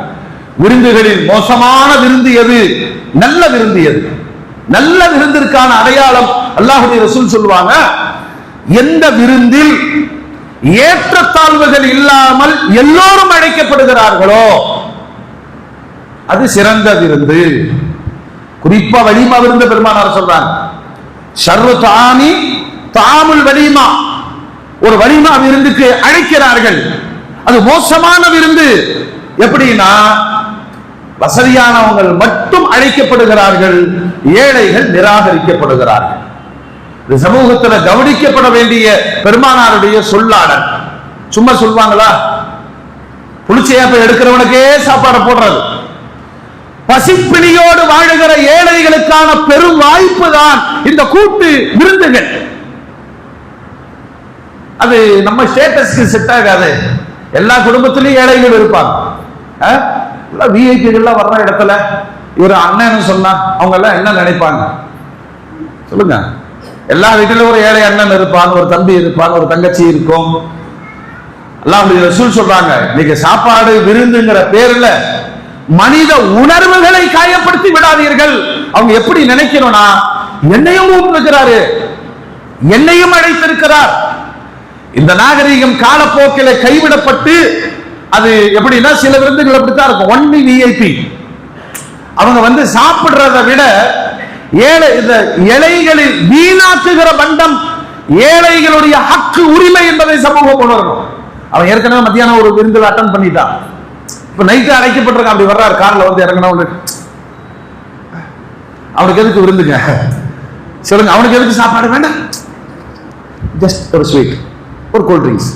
விருந்துகளில் மோசமான விருந்து எது, நல்ல விருந்து எது? நல்ல விருந்திற்கான அடையாளம் அல்லாஹ்வுடைய ரசூல் சொல்லுவாங்க, எந்த விருந்தில் ஏற்றத்தாழ்வுகள் இல்லாமல் எல்லோரும் அழைக்கப்படுகிறார்களோ அது சிறந்த விருந்து. குறிப்பா வலிமா விருந்து பெருமானார் சொல்றாங்க, ஷர்ரு தாமி தாமுல் வலிமா, ஒரு வலிமா விருந்துக்கு அழைக்கிறார்கள், அது மோசமான விருந்து. எப்படின்னா, வசதியானவங்கள் மட்டும் அழைக்கப்படுகிறார்கள், ஏழைகள் நிராகரிக்கப்படுகிறார்கள். இந்த சமூகத்தில் கவனிக்கப்பட வேண்டிய பெருமானாருடைய சொல்லாடல். சும்மா சொல்வாங்களா? புளிச்சையாப்ப எடுக்கிறவனுக்கே சாப்பாடு போடுறது. பசிப்பிணியோடு வாழுகிற ஏழைகளுக்கான பெரும் வாய்ப்பு தான் இந்த கூட்டு விருந்துகள். அது நம்ம ஸ்டேட்டஸ்க்கு செட் ஆகாது. எல்லா குடும்பத்திலையும் ஏழைகள் இருப்பாங்க. விஐபிகள்லாம் வர்ற இடத்துல இவர் அண்ணன் சொன்னா அவங்க எல்லாம் என்ன நினைப்பாங்க சொல்லுங்க? எல்லா வீட்டிலும் ஒரு ஏழை அண்ணன் இருப்பான், ஒரு தம்பி இருப்பான், ஒரு தங்கச்சி இருக்கும். அல்லாஹ்வுடைய ரசூல் சொல்றாங்க, இன்னைக்கு சாப்பாடு விருந்துங்கிற பேர்ல மனித உணர்வுகளை காயப்படுத்தி விடாதீர்கள். அவங்க எப்படி நினைக்கணும்னா, என்னையும் கூப்பிட்டிருக்கிறாரு, என்னையும் அழைத்திருக்கிறார். இந்த நாகரீகம் காலப்போக்கில கைவிடப்பட்டு, அது எப்படின்னா சில விருந்துகள் அப்படித்தான் இருக்கும், ஒன்லி விஐபி. அவங்க சாப்பிடுறதை விட இந்த இலைகளில் வீணாக்குகிற பண்டம் ஏழைகளுடைய ஹக்கு, உரிமை என்பதை சமூகம் உணரணும். அவன் ஏற்கனவே மத்தியானம் ஒரு விருந்தில் அட்டன் பண்ணிட்டான், இப்ப நைட்டு அழைக்கப்பட்டிருக்கான், அப்படி வர்றாரு கார்ல இறங்கினவங்க, அவனுக்கு எதுக்கு விருந்துங்க சொல்லுங்க? அவனுக்கு எதுக்கு சாப்பாடு வேண்டாம்? ஜஸ்ட் ஒரு ஸ்வீட், ஒரு கூல் ட்ரிங்க்ஸ்.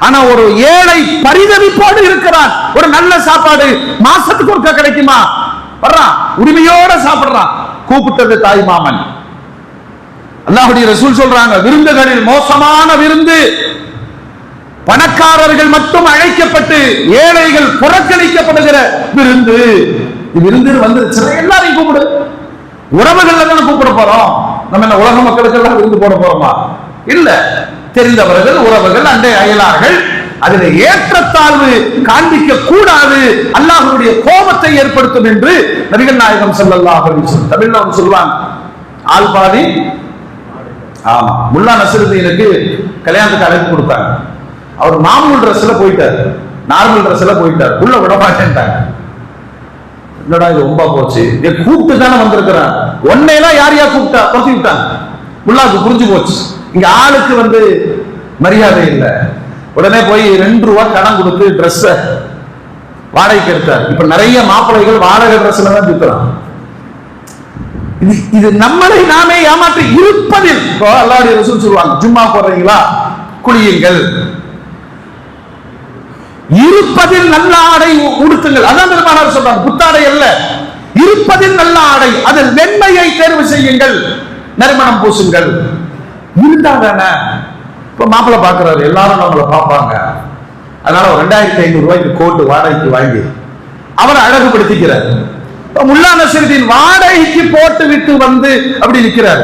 ஆனா ஒரு ஏழை பரிதவிப்போடு இருக்கிறான், ஒரு நல்ல சாப்பாடு மாசத்துக்கு ஒருக்கா கிடைக்குமா, வர்றான், உரிமையோட சாப்பிடுறான், கூப்பிட்டது தாய் மாமன். அல்லாஹ்வுடைய ரசூல் சொல்றாங்க, விருந்துகளில் மோசமான விருந்து பணக்காரர்கள் மட்டும் அழைக்கப்பட்டு ஏழைகள் புறக்கணிக்கப்படுகிற விருந்து. விருந்து எல்லாரையும் கூப்பிடு, உறவுகள் தானே கூப்பிட போறோம். நம்ம என்ன உலக மக்களுக்கு எல்லாம் விருந்து போட போறோமா? இல்ல, தெரிந்தவர்கள், உறவுகள், அண்டை அயலார்கள். அதில் ஏற்றத்தாழ்வு காண்பிக்க கூடாது, அல்லாஹ்வுடைய கோபத்தை ஏற்படுத்தும் என்று நபிகள் நாயகம் ஸல்லல்லாஹு அலைஹி வஸல்லம் தமிழ்ல சொல்லுவாங்க. ஆள் பாதி. ஆமா, முல்லா நஸ்ருதீனுக்கு கல்யாணத்துக்கு அழைப்பு கொடுத்தாங்க. அவர் மாமூல் ட்ரெஸ்ல போயிட்டார், நார்மல் ட்ரெஸ்ல போயிட்டார், உள்ள விட மாட்டேன்ட்டாங்க. என்னடா இது ரொம்ப போச்சு, கூப்பிட்டு தானே வந்திருக்கிறான், ஒன்னையெல்லாம் யார் யார் கூப்பிட்டா தொத்தி விட்டாங்க. முல்லாவுக்கு புரிஞ்சு போச்சு, இங்க ஆளுக்கு மரியாதை இல்லை. உடனே போய் 2 ரூபா கடன் கொடுத்து ட்ரெஸ் வாடகைக்கு எடுத்தார். இப்ப நிறைய மாப்பிள்ளைகள் வாடகை ட்ரெஸ்ல தான் சுத்துறான். இது நம்மளை நாமே ஏமாற்றி இருப்பதில். அல்லாஹ்வுடைய ரசூல் சொல்லுவாங்க, ஜும்மா போடுறீங்களா, குளியுங்கள், இருப்பதில் நல்ல ஆடை உடுத்துங்கள். அதான் பெருமானார் சொல்றாங்க, புத்தாடை அல்ல, இருப்பதில் நல்ல ஆடை, அதில் வெண்மையை தேர்வு செய்யுங்கள், நறுமணம் பூசுங்கள். இருந்தா தானே. இப்ப மாப்பிள்ளை பாக்குறாரு, எல்லாரும் நம்மளை பார்ப்பாங்க, அதனால ஒரு 2500 ரூபாய்க்கு கோட்டு வாடகைக்கு வாங்கி அவரை அழகுபடுத்திக்கிறார். முல்லா நஸ்ருதீன் வாடகைக்கு போட்டு விட்டு அப்படி நிற்கிறார்.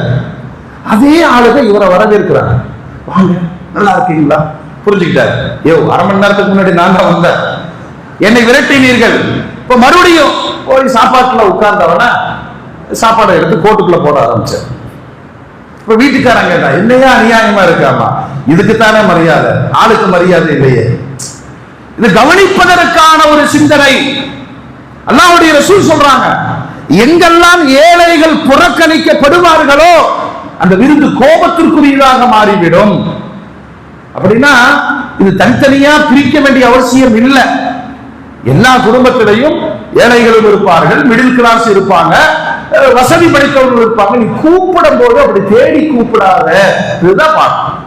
அதே ஆளுங்க இவரை வரவேற்கிறாங்க, வாங்க நல்லா இருக்கீங்களா, புரிஞ்சுக்கிட்டாரு. அரை மணி நேரத்துக்கு முன்னாடி நான் தான் வந்தேன், என்னை விரட்டினீர்கள், இப்ப மறுபடியும் போய் சாப்பாட்டுல உட்கார்ந்தவன சாப்பாடை எடுத்து கோட்டுக்குள்ள போட ஆரம்பிச்சார். இப்ப வீட்டுக்காரங்க என்னையா அநியாயமா இருக்காமா, இதுக்குத்தானே மரியாதை, ஆளுக்கு மரியாதை இல்லையே. இது கவனிப்பதற்கான ஒரு சிந்தனை. அல்லாஹ்வுடைய ரசூல் சொல்றாங்க, எங்கெல்லாம் ஏழைகள் புறக்கணிக்கப்படுவார்களோ அந்த விருந்து கோபத்திற்குரியதாக மாறிவிடும். அப்படின்னா இது தனித்தனியா பிரிக்க வேண்டிய அவசியம் இல்லை. எல்லா குடும்பத்திலையும் ஏழைகளும் இருப்பார்கள், மிடில் கிளாஸ் இருப்பாங்க, வசதி படைத்தவர்கள் இருப்பாங்க. நீ கூப்பிடும் போது அப்படி தேடி கூப்பிடாத, இதுதான் பார்க்கணும்.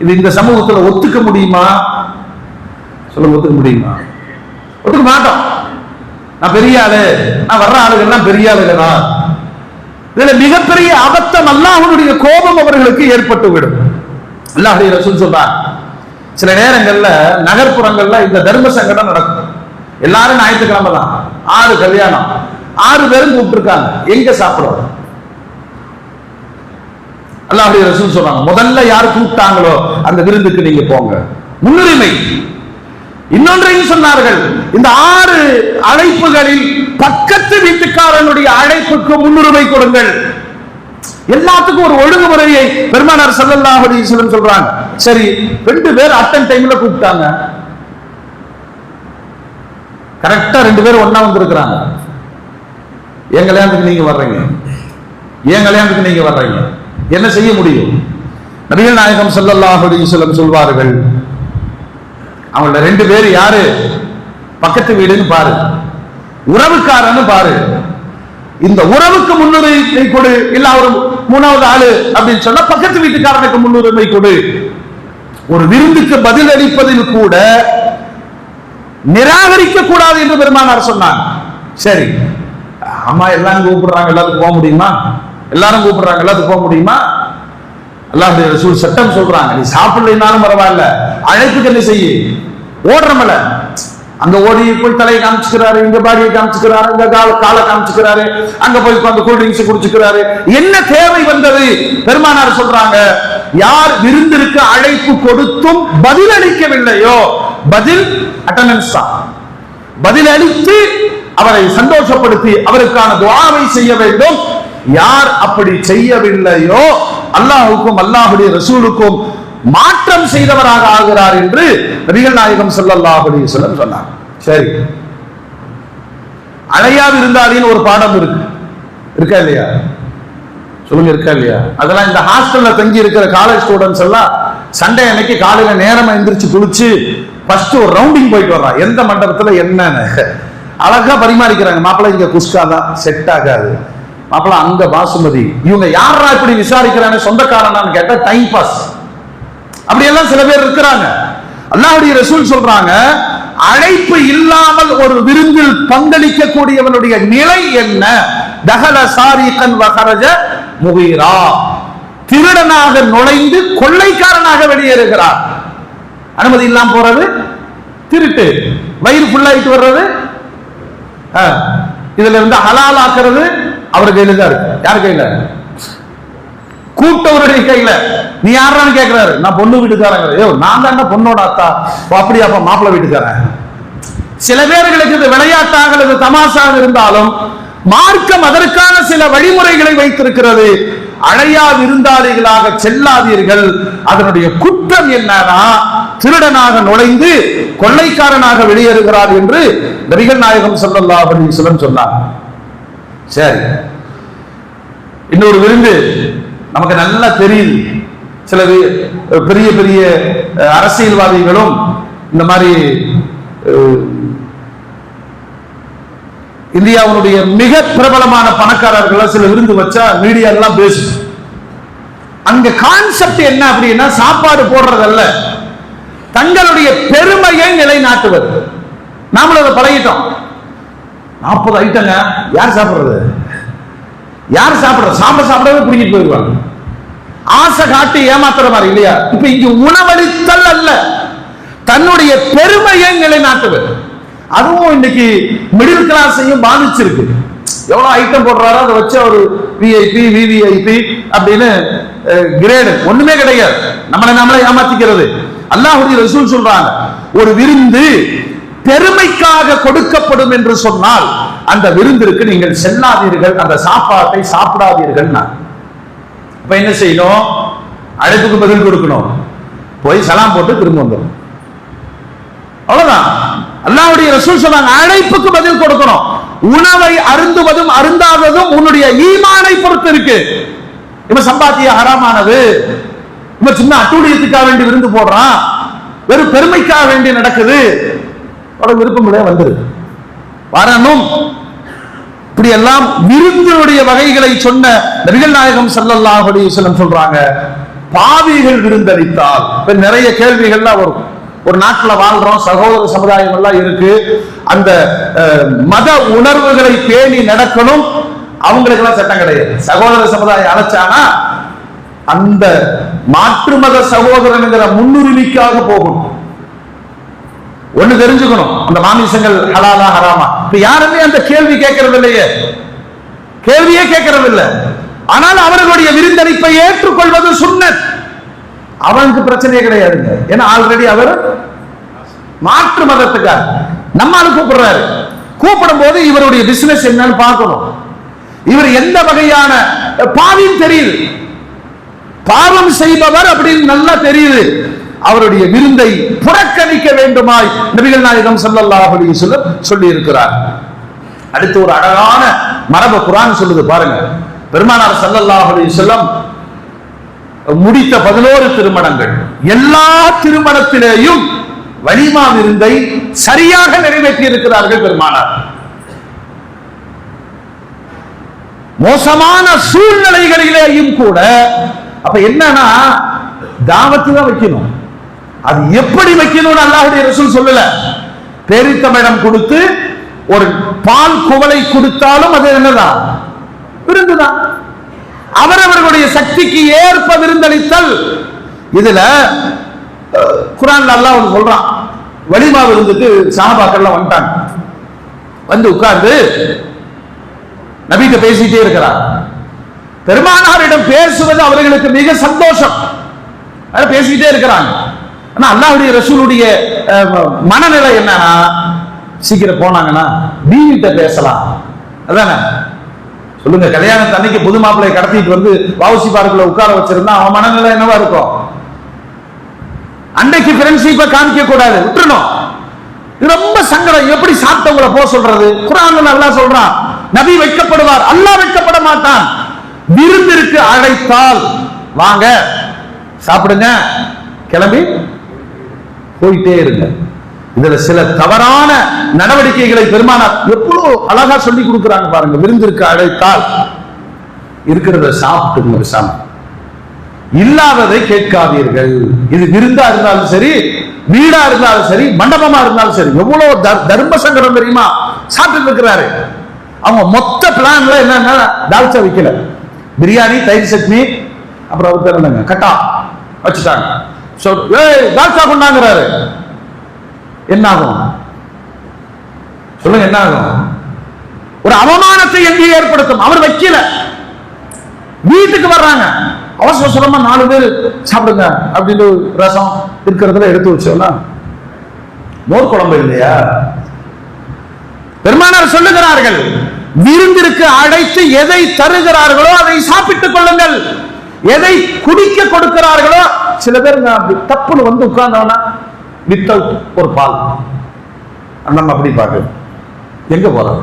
இது இந்த சமூகத்துல ஒத்துக்க முடியுமா? சொல்ல ஒத்துக்க முடியுமா? ஒத்துக்க மாட்டோம். நான் பெரிய ஆளு, நான் வர்ற ஆளுகள்லாம் பெரிய ஆளுகளா? இதுல மிகப்பெரிய அபத்தம், அல்லாஹ்வுடைய கோபம் அவர்களுக்கு ஏற்பட்டு விடும். அல்லாஹ்வுடைய ரசூல் சொல்றாங்க, சில நேரங்கள்ல நகர்ப்புறங்கள்ல இந்த தர்ம சங்கடம் நடக்கும். எல்லாரும் ஞாயிற்றுக்கிழமை தான் 6 கல்யாணம், 6 பேரும் கூப்பிட்டுருக்காங்க, எங்க சாப்பிடுவோம்? அல்லாஹ்வுடைய ரசூல் சொல்றாங்க, முதல்ல யார் கூப்பிட்டாங்களோ அந்த விருந்துக்கு நீங்க போங்க, முன்னுரிமை. இன்னொன்றையும் சொன்னார்கள், இந்த 6 அழைப்புகளில் பக்கத்து வீட்டுக்காரனுடைய அழைப்புக்கு முன்னுரிமை கொடுங்கள். எல்லாத்துக்கும் ஒரு ஒழுங்குமுறையை பெருமானார் ஸல்லல்லாஹு அலைஹி வஸல்லம் சொல்றாங்க. சரி, 2 பேர் அட்டன் டைம்ல கூப்பிட்டாங்க, கரெக்டா 2 பேர் ஒண்ணா வந்திருக்கிறாங்க. என் கல்யாணத்துக்கு நீங்க வர்றீங்க, என் கல்யாணத்துக்கு நீங்க வர்றீங்க, என்ன செய்ய முடியும்? நபிகள் நாயகம் ஸல்லல்லாஹு அலைஹி வஸல்லம் சொல்வார்கள், அவங்கள 2 பேர் யாரு? பக்கத்து வீடுன்னு பாரு, உறவுக்காரன்னு பாரு. இந்த உறவுக்கு முன்னுரிமை கொடு, இல்ல ஒரு 3வது ஆளு அப்படின்னு சொன்னா பக்கத்து வீட்டுக்காரனுக்கு முன்னுரிமை கொடு. ஒரு விருந்துக்கு பதில் அளிப்பதில் கூட நிராகரிக்க கூடாது என்று பெருமானார் சொன்னாங்க. சரி, ஆமா, எல்லாரும் கூப்பிடுறாங்க, எல்லாத்துக்கும் போக முடியுமா? எல்லாரும் கூப்பிடுறாங்க, எல்லாத்துக்கும் போக முடியுமா? அல்லாஹ்வுடைய ரசூல் சட்டம் சொல்றாங்க, நீ சாப்பிடலைனாலும் பரவாயில்ல, அழைப்புக்கு என்ன செய்ய? ஓடுறமல, அங்க ஓடி போய் தலையை காமிச்சுக்கிறாரு, இங்க பாடியை காமிச்சுக்கிறாரு, அங்க காலை காமிச்சுக்கிறாரு, அங்க போய் அந்த கூல் ட்ரிங்க்ஸ் குடிச்சுக்கிறாரு. என்ன தேவை வந்தது? பெருமானார் சொல்றாங்க, யார் விருந்திற்கு அழைப்பு கொடுத்தும் பதில் அளிக்கவில்லையோ, பதில் அட்டெண்டன்ஸ் தான், பதில் அளித்து அவரை சந்தோஷப்படுத்தி அவருக்கான துஆவை செய்ய வேண்டும். யார் அப்படி செய்யவில்லையோ அல்லாஹ்வுக்கும் அல்லாஹ்வுடைய ரசூலுக்கும் மாற்றம் செய்தவராக ஆகிறார் என்று நபிகள் நாயகம் ஸல்லல்லாஹு அலைஹி வஸல்லம் சொன்னார். சரி, அழையா விருந்தாளின்னு ஒரு பாடம் இருக்கா இல்லையா? சொல்லுங்க, இருக்கா இல்லையா? அதெல்லாம் இந்த ஹாஸ்டல்ல தங்கி இருக்கிற காலேஜ் ஸ்டூடெண்ட்ஸ் எல்லாம் சண்டே அன்னைக்கு காலையில நேரமா எந்திரிச்சு குளிச்சு ஃபர்ஸ்ட் ஒரு ரவுண்டிங் போயிட்டு வர்றான், எந்த மண்டபத்துல என்னன்னு அழகா பரிமாறிக்கிறாங்க. மாப்பிள்ளை இங்க குஸ்கா தான் செட் ஆகாது, மாப்பிள்ளை அங்க பாசுமதி. இவங்க யாரா இப்படி விசாரிக்கிறாங்க, சொந்தக்காரனான்னு கேட்டா டைம் பாஸ். அப்படியெல்லாம் சில பேர் இருக்கிறாங்க. அல்லாஹ்வுடைய ரசூல் சொல்றாங்க, அழைப்பு இல்லாமல் ஒரு விருந்தில் பங்களிக்க கூடியவனுடைய நிலை என்ன? தஹல சாரிகன் வ ஹரஜ முகீரா, திருடனாக நுழைந்து கொள்ளைக்காரனாக வெளியேறுகிறார். அனுமதி இல்லாம போறது திருட்டு, வயிறு ஃபுல்லாயிட்டு வர்றது, இதுல இருந்து ஹலால் ஆக்குறது அவர் கையில தான் இருக்கு. யார் கையில? கூட்டவருடைய கையில. நீ யாரான்னு கேட்கிறாரு, நான் பொண்ணு வீட்டுக்காரங்க. ஐயோ, நான் தான் பொண்ணோட அத்தா. அப்படியாப்பா மாப்பிள்ளை வீட்டுக்காரன். சில பேர்களுக்கு இது விளையாட்டாக அல்லது தமாஷாக இருந்தாலும் மார்க்கம் அதற்கான சில வழிமுறைகளை வைத்திருக்கிறது. அழையா விருந்தாளிகளாக செல்லாதீர்கள். அதனுடைய குற்றம் என்னன்னா, திருடனாக நுழைந்து கொள்ளைக்காரனாக வெளியேறுகிறார் என்று நபிகள் நாயகம் ஸல்லல்லாஹு அலைஹி வஸல்லம் சொன்னார். சரி, இன்னொரு விருந்து நமக்கு நல்லா தெரியுது. சில பெரிய பெரிய அரசியல்வாதிகளும் இந்த மாதிரி இந்தியாவுடைய மிக பிரபலமான பணக்காரர்கள் சில விருந்து வச்சா மீடியா எல்லாம் பேசும். அங்க கான்செப்ட் என்ன அப்படின்னா, சாப்பாடு போடுறதல்ல, தங்களுடைய பெருமையை நிலைநாட்டுவது. நாமளும் அதை பழகிட்டோம். 40 ஐட்டங்க, யார் சாப்பிடுறது? யார் சாப்பிடுறது? சாம்பார் சாப்பிடவே பிடிக்கிட்டு போயிடுவாங்க. ஆசை காட்டி ஏமாத்துற மாதிரி இல்லையா? இப்ப இங்க உணவளித்தல் அல்ல, தன்னுடைய பெருமையை நிலைநாட்டுவது. அதுவும் இன்னைக்கு மிடில் கிளாஸையும் பாதிச்சிருக்கு. எவ்வளவு ஐட்டம் போடுறாரோ அதை வச்சு ஒரு விஐபி விவிஐபி அப்படின்னு கிரேடு ஒண்ணுமே கிடையாது. நம்மளை ஏமாத்திக்கிறது. அல்லாஹ்வுடைய ரசூல் சொல்றாங்க, ஒரு விருந்து பெருமைக்காக கொடுக்கப்படும் என்று சொன்னால் அந்த விருந்திற்கு நீங்கள் செல்லாதீர்கள், அந்த சாப்பாட்டை சாப்பிடாதீர்கள். இப்ப என்ன செய்யணும்? அழைப்புக்கு பதில் கொடுக்கணும், போய் சலாம் போட்டு திரும்ப வந்துடும், அவ்வளவுதான். அல்லாஹ்வுடைய ரசூல் சொன்னாங்க, அழைப்புக்கு பதில் கொடுக்கணும். உணவை அருந்துவதும் அருந்தாததும் உன்னுடைய ஈமானை பொறுத்து இருக்கு. இவன் சம்பாத்தியம் ஹராமானது, இவன் சின்ன அட்டூழியத்துக்காக வேண்டி விருந்து போடுறான், வெறும் பெருமைக்காக வேண்டி நடக்குது, விருப்பம் வந்துரு வரணும். இப்படி எல்லாம் விருந்தினுடைய வகைகளை சொன்ன நபிகள் நாயகம் ஸல்லல்லாஹு அலைஹி வஸல்லம் சொல்றாங்க, பாவிகள் விருந்தளித்தால் நிறைய கேள்விகள்லாம் வரும். ஒரு நாட்டில் வாழ்றோம், சகோதர சமுதாயம் எல்லாம் இருக்கு, அந்த மத உணர்வுகளை பேணி நடக்கணும், அவங்களுக்கு எல்லாம் சட்டம் கிடையாது. சகோதர சமுதாயம் அழைச்சானா அந்த மாற்று மத சகோதரனுங்கிற முன்னுரிமைக்காக போகணும். ஒண்ணு தெரிஞ்சுக்கணும், அந்த மாமிசங்கள் ஹலாலா ஹராமா. இப்ப யாருமே அந்த கேள்வி கேட்கறது இல்லையே, கேள்வியே கேட்கறது இல்லை. ஆனால் அவர்களுடைய விருந்தளிப்பை ஏற்றுக்கொள்வது சுன்னத். அவனுக்கு பிரச்சனையே கிடையாதுங்க, ஏன்னா ஆல்ரெடி அவர் மாற்று மதத்துக்கார். நம்மால கூப்பிடுறாரு, கூப்பிடும் போது இவருடைய பிசினஸ் என்னன்னு பார்க்கணும். இவர் எந்த வகையான பாவியும் தெரியுது, பாவம் செய்பவர் அப்படின்னு நல்லா தெரியுது. அவருடைய விருந்தை புறக்கணிக்க வேண்டுமாய் நபிகள் நாயகம் ஸல்லல்லாஹு அலைஹி வஸல்லம் சொல்லி இருக்கிறார். அடுத்து ஒரு அழகான மரபு குர்ஆன் சொல்லுது பாருங்க. பெருமானார் ஸல்லல்லாஹு அலைஹி வஸல்லம் முடித்த 11 திருமணங்கள், எல்லா திருமணத்திலேயும் வலிமா விருந்தை சரியாக நிறைவேற்றி இருக்கிறார்கள் பெருமானார். மோசமான சூழ்நிலைகளிலேயும் கூட. அப்ப என்னன்னா தாவத்து தான் வைக்கணும். அது எப்படி வைக்கணும்னு அல்லாஹ்வுடைய ரசூல் சொல்லல. பேரித்தமிழம் கொடுத்து ஒரு பால் குவளை கொடுத்தாலும் அது என்னதான் விருந்துதான். அவரவர்களுடைய சக்திக்கு ஏற்ப விருந்தளித்தல். இதுல குர்ஆன்ல அல்லாஹ் ஒன்று சொல்றான், வலிமா விருந்துக்கு சஹாபாக்கள்லாம் வந்துட்டாங்க, வந்து உட்கார்ந்து நபிகிட்ட பேசிட்டே இருக்கிறார். பெருமானாரிடம் பேசுவது அவர்களுக்கு மிக சந்தோஷம், பேசிட்டே இருக்கிறாங்க. ஆனா அல்லாஹ்வுடைய ரசூலுடைய மனநிலை என்னன்னா, சீக்கிரம் போனாங்கன்னா பீவிட்ட பேசலாம். அதானே சொல்லுங்க, கல்யாணத்து அன்னைக்கு புது மாப்பிள்ளையை கடத்திட்டு வந்து வவுசி பார்க்கல உட்கார வச்சிருந்தா அவன் மனநிலை என்னவா இருக்கும்? அன்னைக்கு ஃப்ரெண்ட்ஷிப்பை காமிக்க கூடாது, விட்டுறணும். ரொம்ப சங்கடம். எப்படி சாப்பிட்டவங்களை போக சொல்றது? குர்ஆன்ல அல்லாஹ் சொல்றான், நபி வைக்கப்படுவார், அல்லாஹ் வைக்கப்பட மாட்டான். விருந்திற்கு அழைத்தால் வாங்க சாப்பிடுங்க, கிளம்பி போயிட்டே இருங்க. இதுல சில தவறான நடவடிக்கைகளை பெருமானார் எவ்வளவு அழகா சொல்லி கொடுக்கிறாங்க பாருங்க. விருந்திற்கு அழைத்தால் இருக்கிறத சாப்பிட்டுங்க, பேசாம இல்லாததை கேட்காதீர்கள். இது விருந்தா இருந்தாலும் சரி, வீடா இருந்தாலும் சரி, மண்டபமா இருந்தாலும் சரி. எவ்வளவு தர்ம சங்கடம் தெரியுமா சாப்பிட்டு இருக்கிறாரு. அவங்க மொத்த பிளான்ல என்னன்னா தால்ச்சா வைக்கல, பிரியாணி, தயிர் சட்னி, அப்புறம் அவர் திறந்தாங்க கட்டா வச்சுட்டாங்க. தால்ச்சா கொண்டாங்கிறாரு. என்ன ஆகும் சொல்லுங்க? என்ன ஆகும்? ஒரு அவமானத்தை எங்கே ஏற்படுத்தும். அவர் வைக்கல, வீட்டுக்கு வர்றாங்க, அவசர அவசரமா 4 பேர் சாப்பிடுங்க அப்படின்னு ரசம் இருக்கிறதுல எடுத்து வச்சோம்னா மோர் குழம்பு இல்லையா? பெருமானார் சொல்லுகிறார்கள், விருந்திற்கு அழைத்து எதை தருகிறார்களோ அதை சாப்பிட்டுக் கொள்ளுங்கள், எதை குடிக்க கொடுக்கிறார்களோ. சில பேர் தப்புன்னு வந்து உட்கார்ந்தவனா வித்தவுட் ஒரு பால், நம்ம அப்படி பார்க்க எங்க போறது?